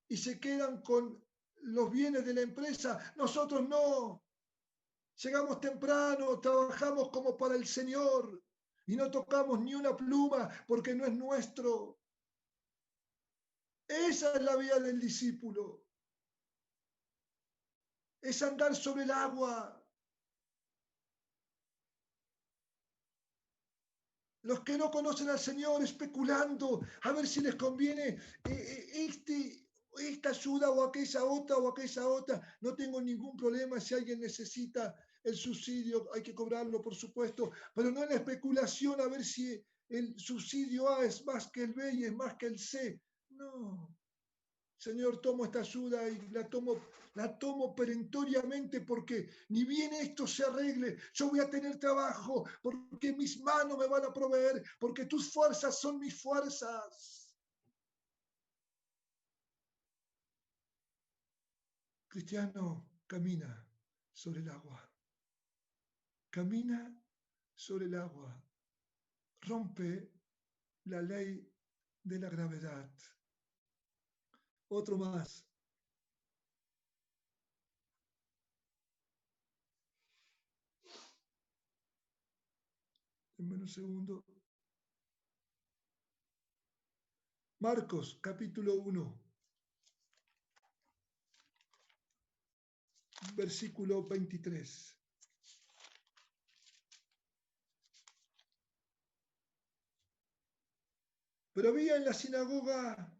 y se quedan con los bienes de la empresa. Nosotros no. Llegamos temprano, trabajamos como para el Señor y no tocamos ni una pluma porque no es nuestro. Esa es la vida del discípulo. Es andar sobre el agua. Los que no conocen al Señor especulando a ver si les conviene esta ayuda o aquella otra. No tengo ningún problema si alguien necesita el subsidio, hay que cobrarlo, por supuesto, pero no en la especulación a ver si el subsidio A es más que el B y es más que el C. No. Señor, tomo esta ayuda y la tomo perentoriamente porque ni bien esto se arregle, yo voy a tener trabajo, porque mis manos me van a proveer, porque tus fuerzas son mis fuerzas. Cristiano, camina sobre el agua. Camina sobre el agua. Rompe la ley de la gravedad. Otro más. Denme un segundo. Marcos, capítulo 1, versículo 23. Pero había en la sinagoga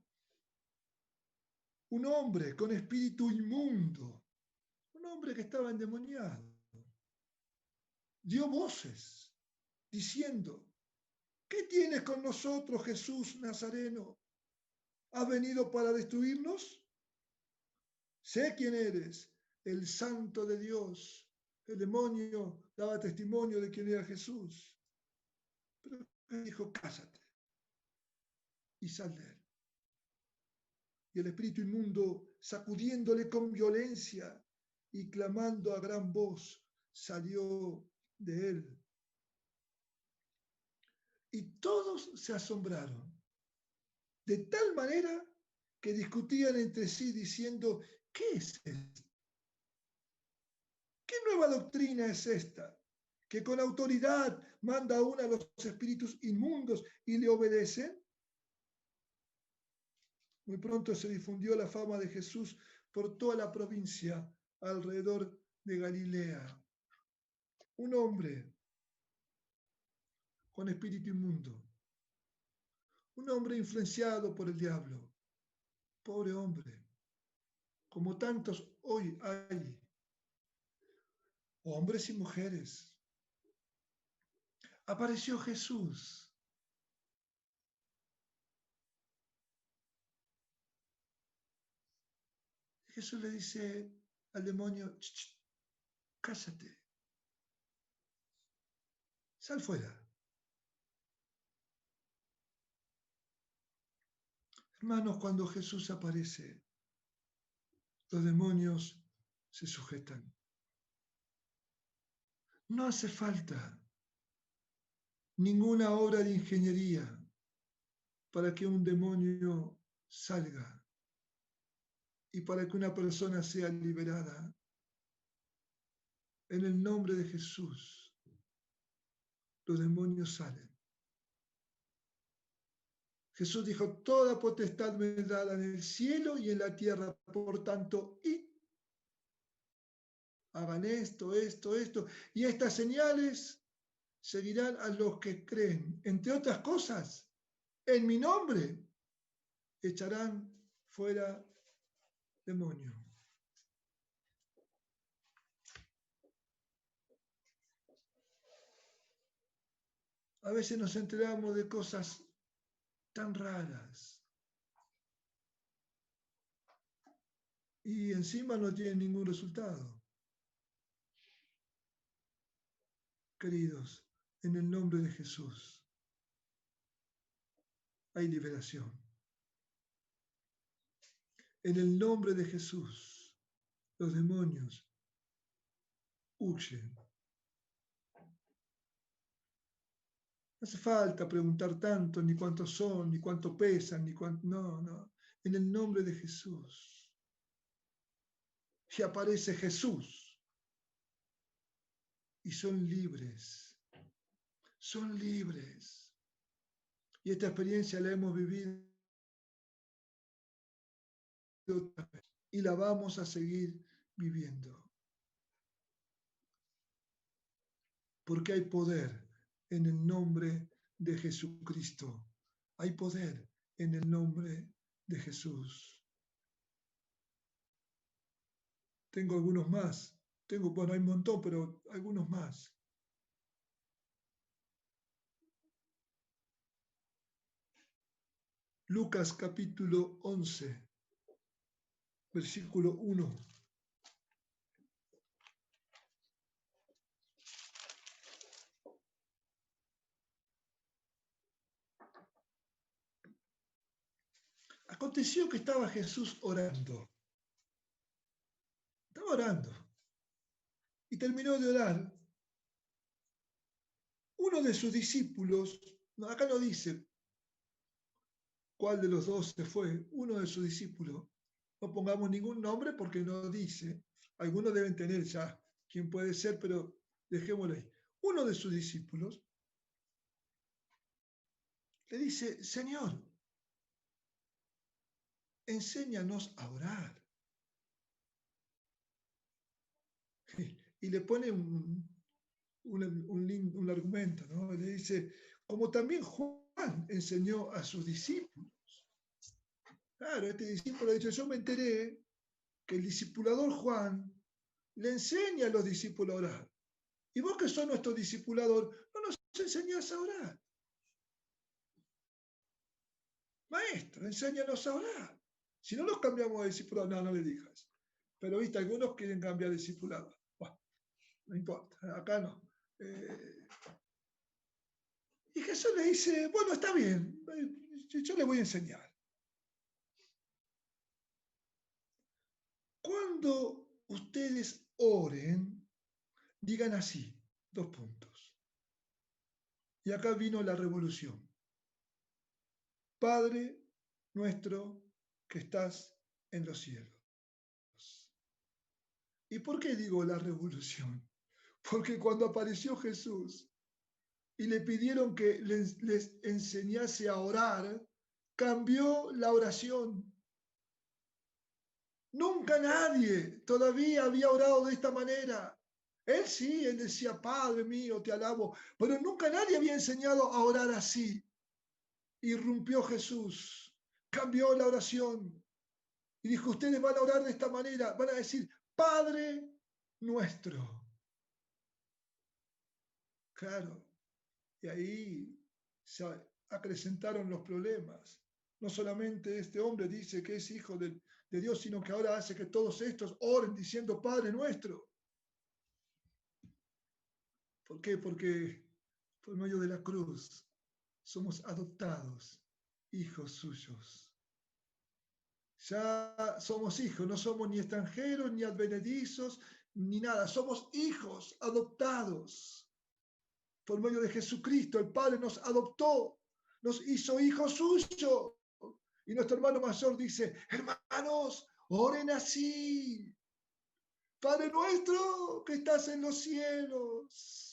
un hombre con espíritu inmundo, un hombre que estaba endemoniado. Dio voces diciendo: ¿qué tienes con nosotros, Jesús Nazareno? ¿Has venido para destruirnos? Sé quién eres, el Santo de Dios. El demonio daba testimonio de quién era Jesús. Pero dijo: cállate y sal de él. Y el espíritu inmundo, sacudiéndole con violencia y clamando a gran voz, salió de él. Y todos se asombraron, de tal manera que discutían entre sí diciendo: ¿qué es esto? ¿Qué nueva doctrina es esta? Que con autoridad manda aún a los espíritus inmundos y le obedecen. Muy pronto se difundió la fama de Jesús por toda la provincia alrededor de Galilea. un hombre con espíritu inmundo, un hombre influenciado por el diablo, pobre hombre, como tantos hoy hay, hombres y mujeres. Apareció Jesús. Jesús le dice al demonio, cállate, sal fuera. Hermanos, cuando Jesús aparece, los demonios se sujetan. No hace falta ninguna obra de ingeniería para que un demonio salga y para que una persona sea liberada. En el nombre de Jesús, los demonios salen. Jesús dijo, toda potestad me es dada en el cielo y en la tierra, por tanto, hagan esto, y estas señales seguirán a los que creen. Entre otras cosas, en mi nombre echarán fuera demonios. A veces nos enteramos de cosas tan raras y encima no tienen ningún resultado. Queridos, en el nombre de Jesús hay liberación. En el nombre de Jesús, los demonios huyen. No hace falta preguntar tanto, ni cuántos son, ni cuánto pesan, ni cuánto. No. En el nombre de Jesús. Y aparece Jesús. Y son libres. Son libres. Y esta experiencia la hemos vivido otra vez. Y la vamos a seguir viviendo. Porque hay poder en el nombre de Jesucristo. Hay poder en el nombre de Jesús. Tengo algunos más. Bueno, hay un montón, pero algunos más. Lucas capítulo 11, versículo 1. Aconteció que estaba Jesús orando. Estaba orando. Y terminó de orar. Uno de sus discípulos, acá no dice cuál de los dos se fue, uno de sus discípulos, no pongamos ningún nombre porque no dice, algunos deben tener ya quién puede ser, pero dejémoslo ahí. Uno de sus discípulos le dice, Señor, enséñanos a orar. Y le pone un argumento, ¿no? Le dice, como también Juan enseñó a sus discípulos. Claro, este discípulo ha dicho, yo me enteré que el discipulador Juan le enseña a los discípulos a orar. Y vos que sos nuestro discipulador, no nos enseñás a orar. Maestro, enséñanos a orar. Si no los cambiamos de discipulado, no le digas. Pero viste, algunos quieren cambiar de discipulado. Bueno, no importa, acá no. Y Jesús le dice, bueno, está bien, yo le voy a enseñar. Cuando ustedes oren, digan así, 2 puntos. Y acá vino la revolución. Padre nuestro que estás en los cielos. ¿Y por qué digo la revolución? Porque cuando apareció Jesús y le pidieron que les enseñase a orar, cambió la oración. Nunca nadie todavía había orado de esta manera. Él sí, él decía, Padre mío, te alabo, pero nunca nadie había enseñado a orar así. Irrumpió Jesús, cambió la oración y dijo, ustedes van a orar de esta manera, van a decir, Padre nuestro. Claro, y ahí se acrecentaron los problemas. No solamente este hombre dice que es hijo de Dios, sino que ahora hace que todos estos oren diciendo Padre nuestro. ¿Por qué? Porque por medio de la cruz somos adoptados, hijos suyos. Ya somos hijos, no somos ni extranjeros, ni advenedizos, ni nada. Somos hijos adoptados. Por medio de Jesucristo, el Padre nos adoptó, nos hizo hijos suyos. Y nuestro hermano mayor dice, hermanos, oren así. Padre nuestro que estás en los cielos,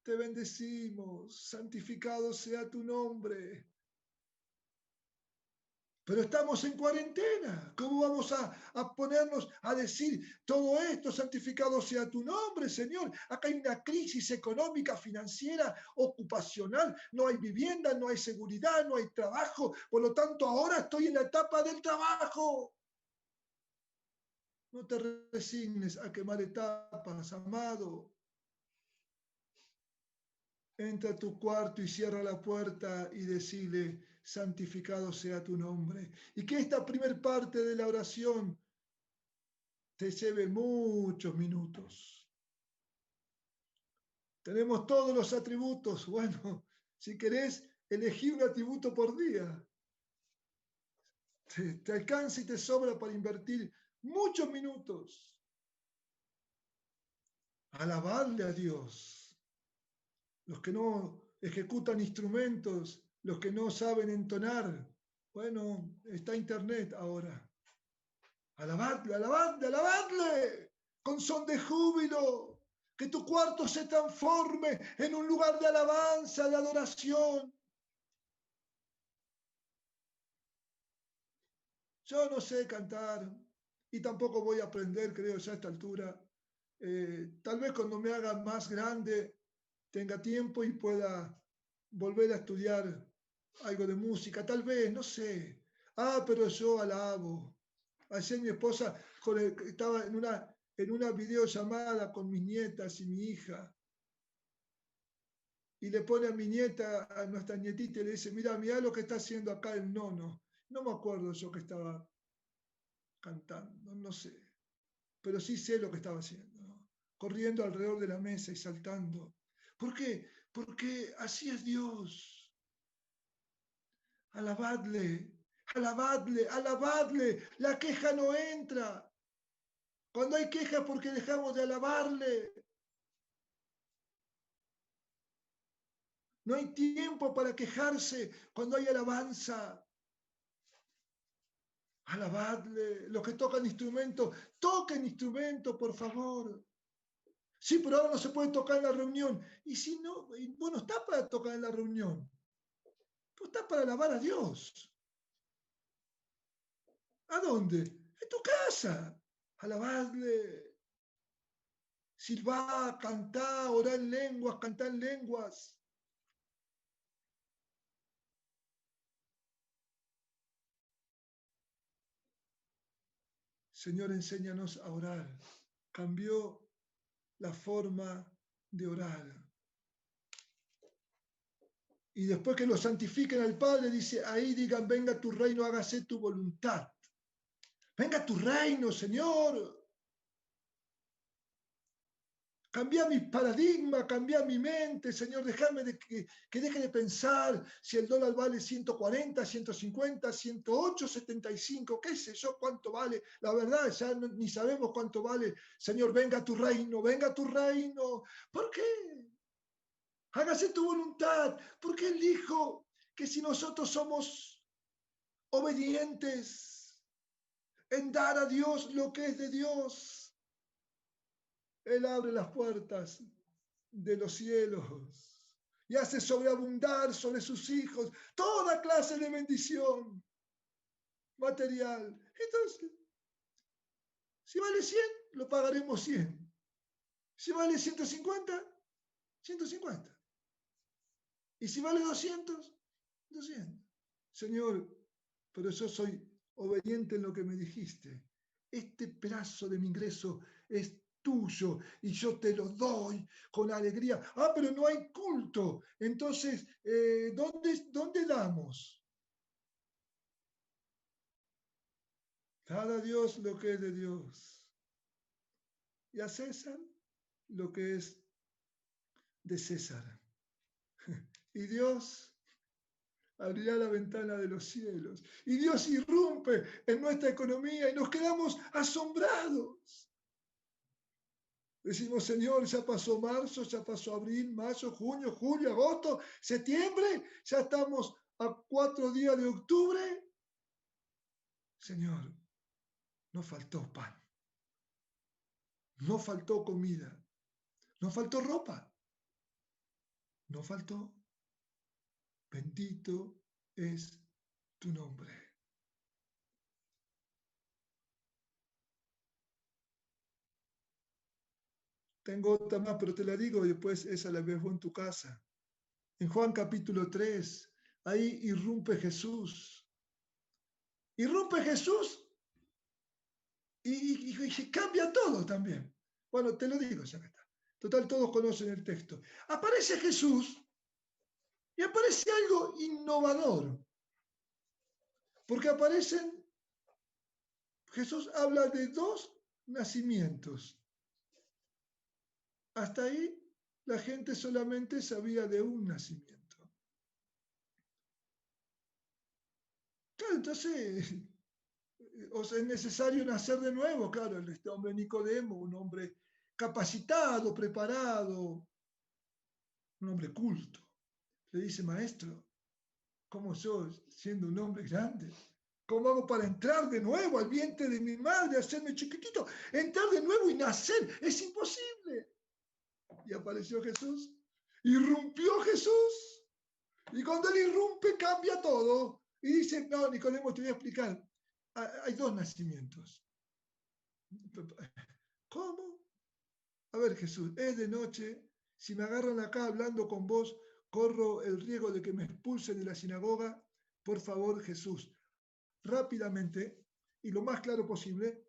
te bendecimos, santificado sea tu nombre. Pero estamos en cuarentena. ¿Cómo vamos a ponernos a decir todo esto? Santificado sea tu nombre, Señor. Acá hay una crisis económica, financiera, ocupacional. No hay vivienda, no hay seguridad, no hay trabajo. Por lo tanto, ahora estoy en la etapa del trabajo. No te resignes a quemar etapas, amado. Entra a tu cuarto y cierra la puerta y decile, santificado sea tu nombre. Y que esta primer parte de la oración te lleve muchos minutos. Tenemos todos los atributos. Bueno, si querés, elegí un atributo por día. Te alcanza y te sobra para invertir muchos minutos. Alabarle a Dios. Los que no ejecutan instrumentos, los que no saben entonar. Bueno, está internet ahora. Alabadle, alabadle, alabadle, con son de júbilo. Que tu cuarto se transforme en un lugar de alabanza, de adoración. Yo no sé cantar y tampoco voy a aprender, creo, ya a esta altura. Tal vez cuando me haga más grande tenga tiempo y pueda volver a estudiar algo de música, tal vez, no sé. Pero yo alabo. Ayer mi esposa estaba en una videollamada con mis nietas y mi hija y le pone a mi nieta, a nuestra nietita, y le dice, mira lo que está haciendo acá el nono. No me acuerdo yo que estaba cantando, no sé, pero sí sé lo que estaba haciendo, ¿no? Corriendo alrededor de la mesa y saltando. ¿Por qué? Porque así es Dios. Alabadle, alabadle, alabadle. La queja no entra. Cuando hay queja porque dejamos de alabarle. No hay tiempo para quejarse cuando hay alabanza. Alabadle. Los que tocan instrumentos, toquen instrumentos, por favor. Sí, pero ahora no se puede tocar en la reunión. Y si no, vos no estás para tocar en la reunión. Vos estás para alabar a Dios. ¿A dónde? En tu casa. Alabadle. Silbá, cantá, orá en lenguas, cantá en lenguas. Señor, enséñanos a orar. Cambió la forma de orar. Y después que lo santifiquen al Padre, dice, ahí digan, venga tu reino, hágase tu voluntad. Venga tu reino, Señor. Cambia mi paradigma, cambia mi mente, Señor, déjame que deje de pensar si el dólar vale 140, 150, 108, 75, qué sé yo, cuánto vale. La verdad, ya ni sabemos cuánto vale. Señor, venga tu reino, venga tu reino. ¿Por qué? Hágase tu voluntad, porque Él dijo que si nosotros somos obedientes en dar a Dios lo que es de Dios, Él abre las puertas de los cielos y hace sobreabundar sobre sus hijos toda clase de bendición material. Entonces, si vale 100, lo pagaremos 100. Si vale 150, 150. Y si vale 200, 200. Señor, pero yo soy obediente en lo que me dijiste. Este pedazo de mi ingreso es tuyo y yo te lo doy con alegría. Ah, pero no hay culto. Entonces, ¿dónde damos? Cada Dios lo que es de Dios. Y a César lo que es de César. Y Dios abrirá la ventana de los cielos. Y Dios irrumpe en nuestra economía y nos quedamos asombrados. Decimos, Señor, ya pasó marzo, ya pasó abril, mayo, junio, julio, agosto, septiembre, ya estamos a 4 días de octubre. Señor, no faltó pan, no faltó comida, no faltó ropa, no faltó. Bendito es tu nombre. Tengo otra más, pero te la digo y después esa la ves vos en tu casa. En Juan capítulo 3, ahí irrumpe Jesús. Irrumpe Jesús y cambia todo también. Bueno, te lo digo ya que está. Total, todos conocen el texto. Aparece Jesús y aparece algo innovador. Porque Jesús habla de 2 nacimientos. Hasta ahí la gente solamente sabía de un nacimiento. Claro, entonces, o sea, es necesario nacer de nuevo, claro, este hombre Nicodemo, un hombre capacitado, preparado, un hombre culto. Le dice, maestro, ¿cómo yo, siendo un hombre grande, cómo hago para entrar de nuevo al vientre de mi madre, hacerme chiquitito, entrar de nuevo y nacer? Es imposible. Y apareció Jesús, irrumpió Jesús, y cuando él irrumpe cambia todo. Y dice, no, Nicodemo, te voy a explicar, hay 2 nacimientos. ¿Cómo? A ver, Jesús, es de noche, si me agarran acá hablando con vos, corro el riesgo de que me expulsen de la sinagoga. Por favor, Jesús, rápidamente y lo más claro posible,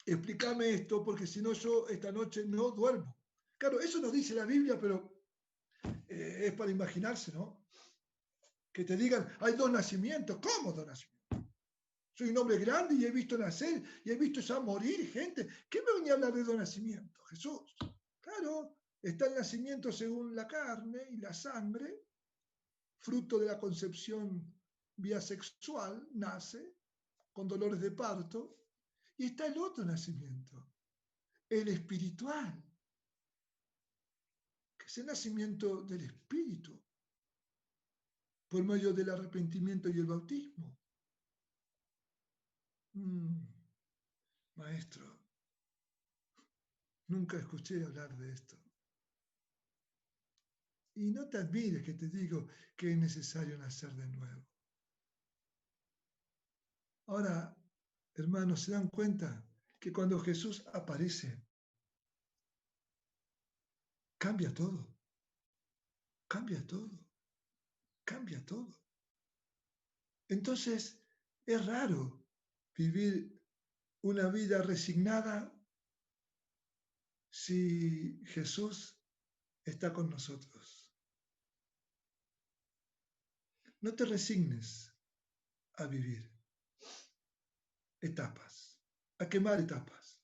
explícame esto, porque si no yo esta noche no duermo. Claro, eso nos dice la Biblia, pero es para imaginarse, ¿no? Que te digan, hay 2 nacimientos. ¿Cómo 2 nacimientos? Soy un hombre grande y he visto nacer y he visto ya morir gente. ¿Qué me venía a hablar de 2 nacimientos, Jesús? Claro, está el nacimiento según la carne y la sangre, fruto de la concepción vía sexual, nace con dolores de parto, y está el otro nacimiento, el espiritual, que es el nacimiento del espíritu, por medio del arrepentimiento y el bautismo. Maestro, nunca escuché hablar de esto. Y no te admires que te digo que es necesario nacer de nuevo. Ahora, hermanos, ¿se dan cuenta que cuando Jesús aparece, cambia todo? Cambia todo. Cambia todo. Entonces, es raro vivir una vida resignada si Jesús está con nosotros. No te resignes a vivir etapas, a quemar etapas.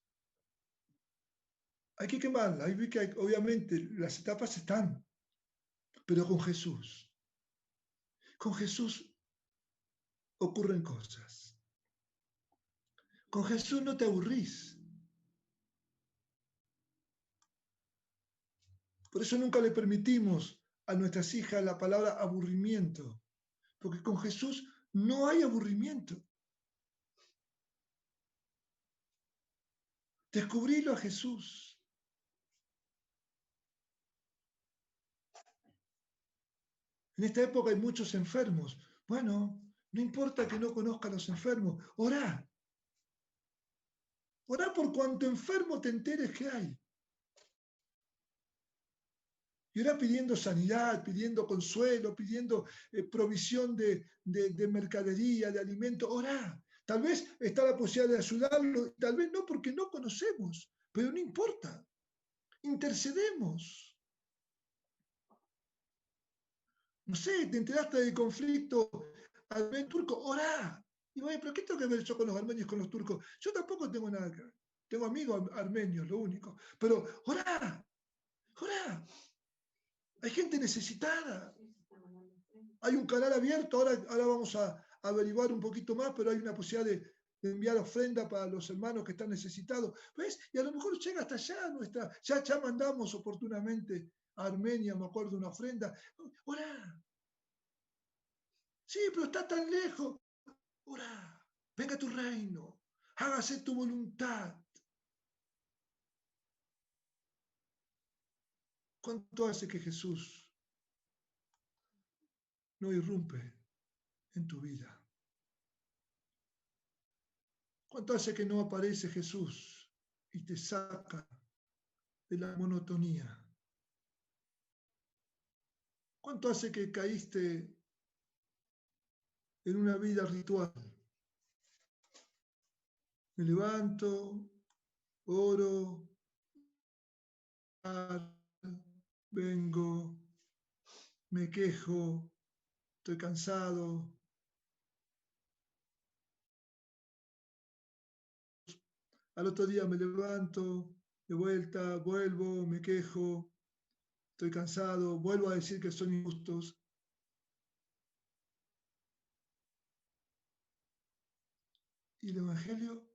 Hay que quemarlas. Obviamente las etapas están, pero con Jesús. Con Jesús ocurren cosas. Con Jesús no te aburrís. Por eso nunca le permitimos a nuestras hijas la palabra aburrimiento, porque con Jesús no hay aburrimiento. Descubrilo a Jesús. En esta época hay muchos enfermos. Bueno, no importa que no conozca a los enfermos, orá. Orá por cuanto enfermo te enteres que hay. Y orá pidiendo sanidad, pidiendo consuelo, pidiendo provisión de mercadería, de alimento. Orá. Tal vez está la posibilidad de ayudarlo, tal vez no, porque no conocemos, pero no importa. Intercedemos. No sé, te enteraste del conflicto armenio-turco, orá. Y oye, ¿pero qué tengo que ver yo con los armenios, con los turcos? Yo tampoco tengo nada que ver. Tengo amigos armenios, lo único. Pero orá, orá. Hay gente necesitada. Hay un canal abierto, ahora vamos a averiguar un poquito más, pero hay una posibilidad de enviar ofrenda para los hermanos que están necesitados. ¿Ves? Y a lo mejor llega hasta allá ya mandamos oportunamente a Armenia, me acuerdo, una ofrenda. Orá. Sí, pero está tan lejos. Orá. Venga tu reino. Hágase tu voluntad. ¿Cuánto hace que Jesús no irrumpe en tu vida? ¿Cuánto hace que no aparece Jesús y te saca de la monotonía? ¿Cuánto hace que caíste en una vida ritual? Me levanto, oro, vengo, me quejo, estoy cansado. Al otro día me levanto, de vuelta, vuelvo, me quejo, estoy cansado, vuelvo a decir que son injustos. ¿Y el Evangelio?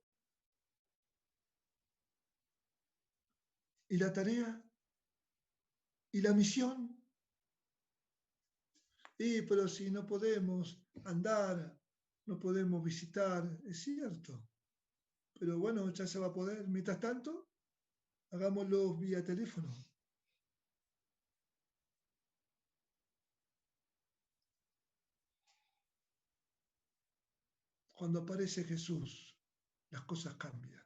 ¿Y la tarea? ¿Y la misión? Pero si no podemos andar, no podemos visitar, es cierto. Pero bueno, ya se va a poder. Mientras tanto, hagámoslo vía teléfono. Cuando aparece Jesús, las cosas cambian.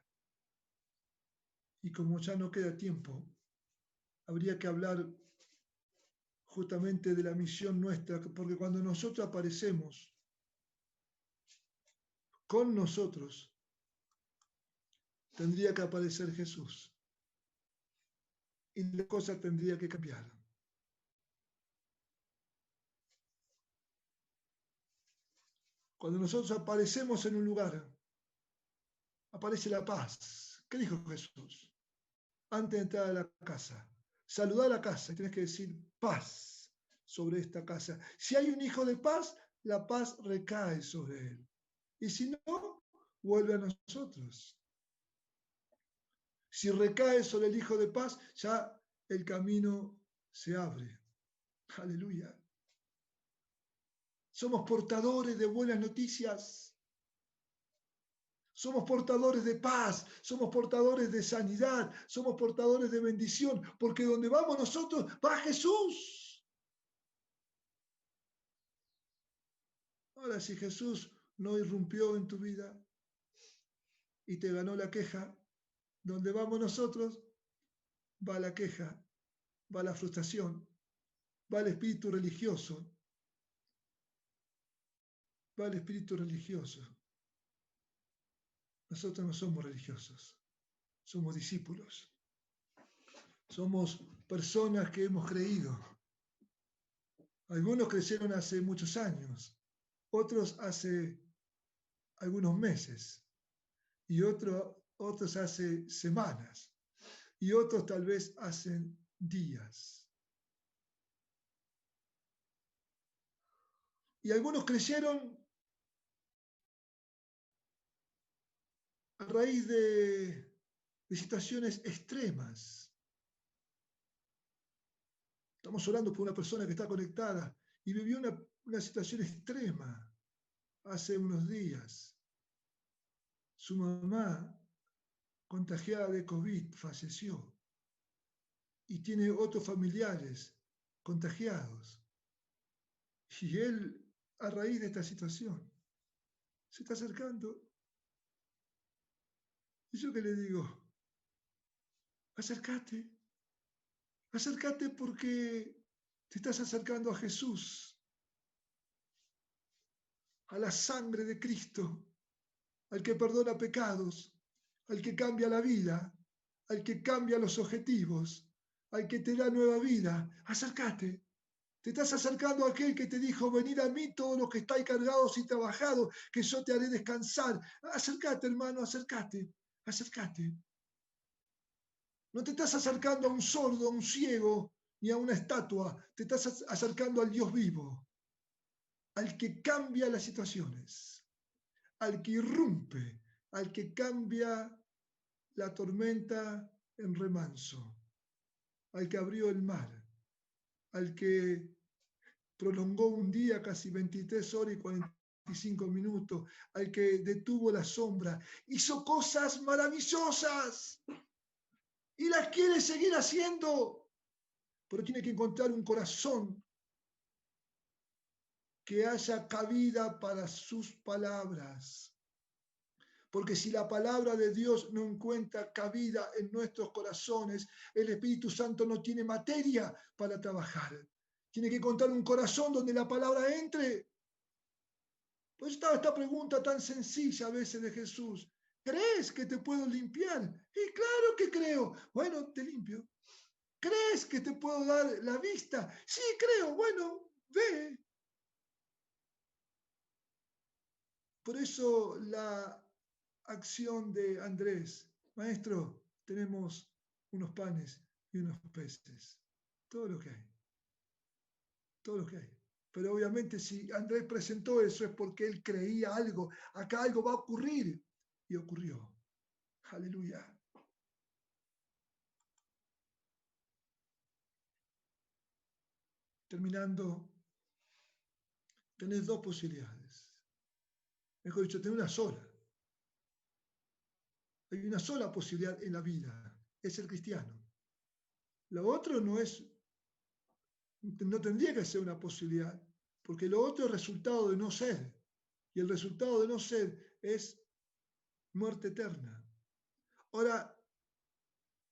Y como ya no queda tiempo, habría que hablar justamente de la misión nuestra, porque cuando nosotros aparecemos con nosotros, tendría que aparecer Jesús. Y la cosa tendría que cambiar. Cuando nosotros aparecemos en un lugar, aparece la paz. ¿Qué dijo Jesús? Antes de entrar a la casa, saludar a la casa y tienes que decir paz sobre esta casa. Si hay un hijo de paz, la paz recae sobre él. Y si no, vuelve a nosotros. Si recae sobre el hijo de paz, ya el camino se abre. Aleluya. Somos portadores de buenas noticias. Somos portadores de paz, somos portadores de sanidad, somos portadores de bendición, porque donde vamos nosotros va Jesús. Ahora, si Jesús no irrumpió en tu vida y te ganó la queja, donde vamos nosotros va la queja, va la frustración, va el espíritu religioso, va el espíritu religioso. Nosotros no somos religiosos, somos discípulos, somos personas que hemos creído. Algunos creyeron hace muchos años, otros hace algunos meses y otros hace semanas y otros tal vez hacen días. Y algunos creyeron a raíz de situaciones extremas. Estamos orando por una persona que está conectada y vivió una situación extrema hace unos días. Su mamá, contagiada de COVID, falleció y tiene otros familiares contagiados. Y él, a raíz de esta situación, se está acercando ¿Y yo qué le digo? Acércate. Acércate porque te estás acercando a Jesús, a la sangre de Cristo, al que perdona pecados, al que cambia la vida, al que cambia los objetivos, al que te da nueva vida. Acércate. Te estás acercando a aquel que te dijo, venid a mí todos los que estáis cargados y trabajados, que yo te haré descansar. Acércate, hermano, acércate, acércate. No te estás acercando a un sordo, a un ciego, ni a una estatua. Te estás acercando al Dios vivo, al que cambia las situaciones, al que irrumpe, al que cambia la tormenta en remanso, al que abrió el mar, al que prolongó un día casi 23 horas y 45 minutos, al que detuvo la sombra, hizo cosas maravillosas y las quiere seguir haciendo, pero tiene que encontrar un corazón que haya cabida para sus palabras. Porque si la palabra de Dios no encuentra cabida en nuestros corazones, el Espíritu Santo no tiene materia para trabajar. Tiene que encontrar un corazón donde la palabra entre. Pues estaba esta pregunta tan sencilla a veces de Jesús. ¿Crees que te puedo limpiar? Y claro que creo. Bueno, te limpio. ¿Crees que te puedo dar la vista? Sí, creo. Bueno, ve. Por eso la acción de Andrés. Maestro, tenemos unos panes y unos peces. Todo lo que hay. Todo lo que hay. Pero obviamente si Andrés presentó eso es porque él creía algo. Acá algo va a ocurrir. Y ocurrió. Aleluya. Terminando, tenés dos posibilidades. Mejor dicho, tenés una sola. Hay una sola posibilidad en la vida. Es ser cristiano. Lo otro no tendría que ser una posibilidad. Porque lo otro es resultado de no ser. Y el resultado de no ser es muerte eterna. Ahora,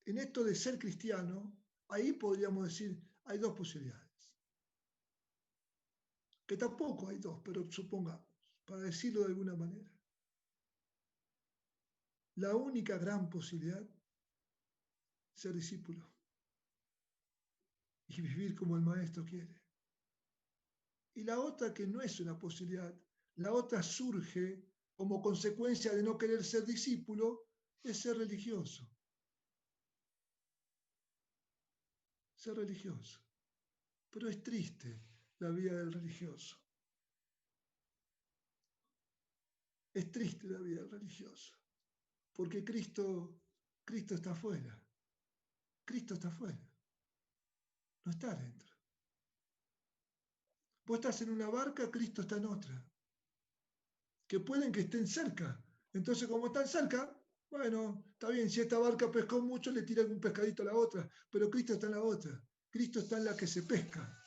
en esto de ser cristiano, ahí podríamos decir, hay dos posibilidades. Que tampoco hay dos, pero supongamos, para decirlo de alguna manera. La única gran posibilidad, ser discípulo y vivir como el maestro quiere. Y la otra que no es una posibilidad, la otra surge como consecuencia de no querer ser discípulo, es ser religioso. Ser religioso. Pero es triste la vida del religioso. Es triste la vida del religioso. Porque Cristo está afuera. Cristo está afuera. No está adentro. Vos estás en una barca, Cristo está en otra. Que pueden que estén cerca. Entonces, como están cerca, bueno, está bien, si esta barca pescó mucho, le tiran un pescadito a la otra, pero Cristo está en la otra. Cristo está en la que se pesca.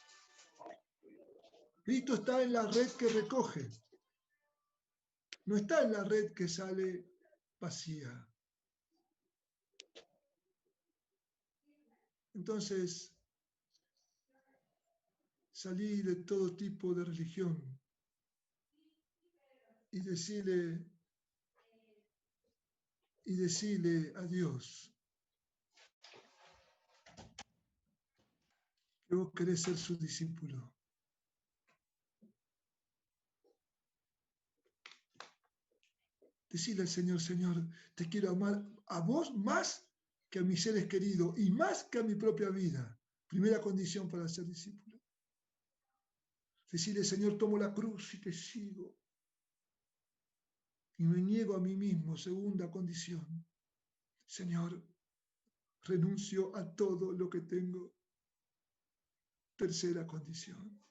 Cristo está en la red que recoge. No está en la red que sale vacía. Entonces, salí de todo tipo de religión y decirle a Dios que vos querés ser su discípulo. Decirle al Señor, Señor, te quiero amar a vos más que a mis seres queridos y más que a mi propia vida. Primera condición para ser discípulo. Decirle, Señor, tomo la cruz y te sigo. Y me niego a mí mismo. Segunda condición. Señor, renuncio a todo lo que tengo. Tercera condición.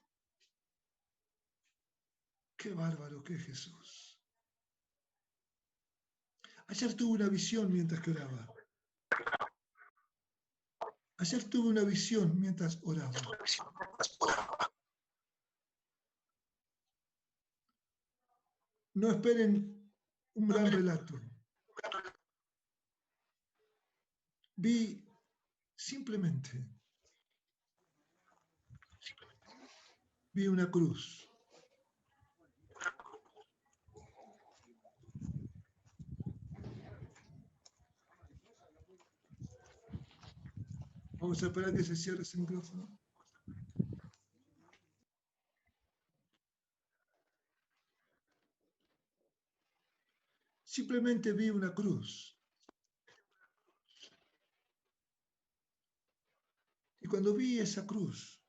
Qué bárbaro que es Jesús. Ayer tuve una visión mientras que oraba. Ayer tuve una visión mientras oraba. No esperen un gran relato. vi simplemente, vi una cruz. Vamos a esperar que se cierre ese micrófono. Simplemente vi una cruz. Y cuando vi esa cruz,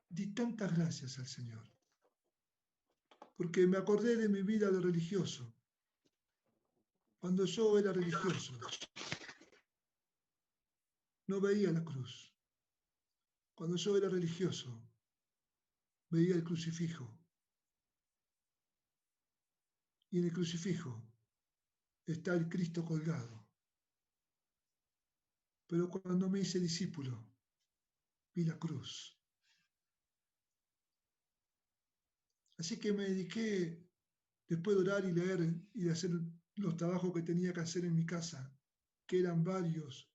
di tantas gracias al Señor. Porque me acordé de mi vida de religioso. Cuando yo era religioso, no veía la cruz. Cuando yo era religioso, veía el crucifijo. Y en el crucifijo está el Cristo colgado. Pero cuando me hice discípulo, vi la cruz. Así que me dediqué, después de orar y leer y de hacer los trabajos que tenía que hacer en mi casa, que eran varios,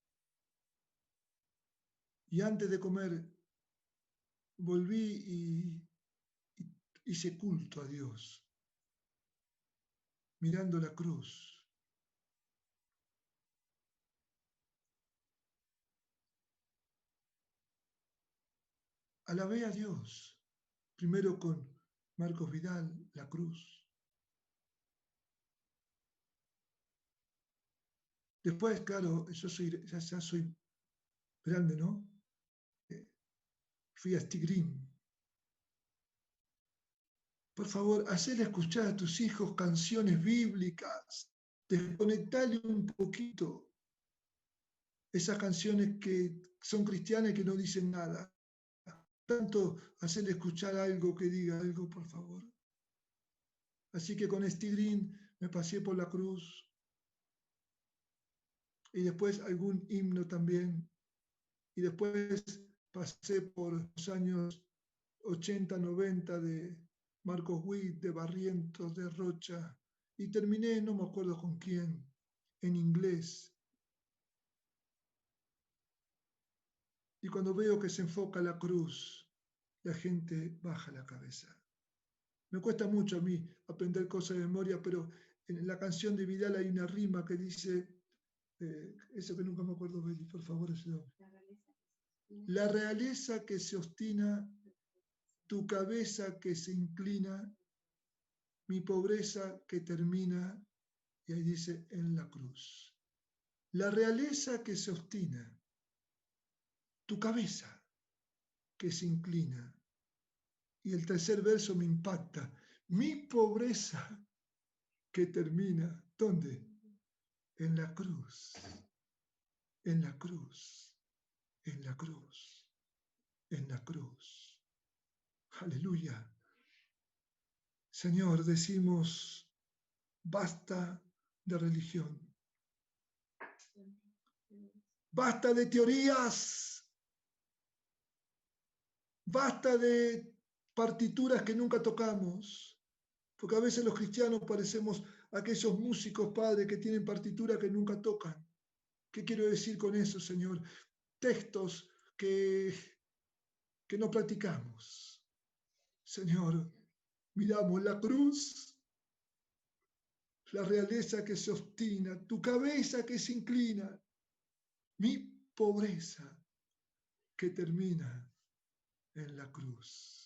y antes de comer volví y hice culto a Dios, mirando la cruz. Alabé a Dios, primero con Marcos Vidal, la cruz. Después, claro, yo ya soy grande, ¿no? Fui a Stigrin. Por favor, hacerle escuchar a tus hijos canciones bíblicas, desconectarle un poquito esas canciones que son cristianas y que no dicen nada. Tanto hacerle escuchar algo que diga algo, por favor. Así que con Stigrin me pasé por la cruz y después algún himno también. Y después pasé por los años 80, 90 de Marcos Witt, de Barrientos, de Rocha, y terminé, no me acuerdo con quién, en inglés. Y cuando veo que se enfoca la cruz, la gente baja la cabeza. Me cuesta mucho a mí aprender cosas de memoria, pero en la canción de Vidal hay una rima que dice, eso que nunca me acuerdo, Beli, por favor, ayúdame. La realeza que se obstina, tu cabeza que se inclina, mi pobreza que termina, y ahí dice, en la cruz. La realeza que se obstina, tu cabeza que se inclina. Y el tercer verso me impacta, mi pobreza que termina, ¿dónde? En la cruz, en la cruz, en la cruz, en la cruz. Aleluya. Señor, decimos, basta de religión. Basta de teorías. Basta de partituras que nunca tocamos. Porque a veces los cristianos parecemos aquellos músicos, Padre, que tienen partituras que nunca tocan. ¿Qué quiero decir con eso, Señor? Textos que no practicamos. Señor, miramos la cruz, la realeza que se obstina, tu cabeza que se inclina, mi pobreza que termina en la cruz.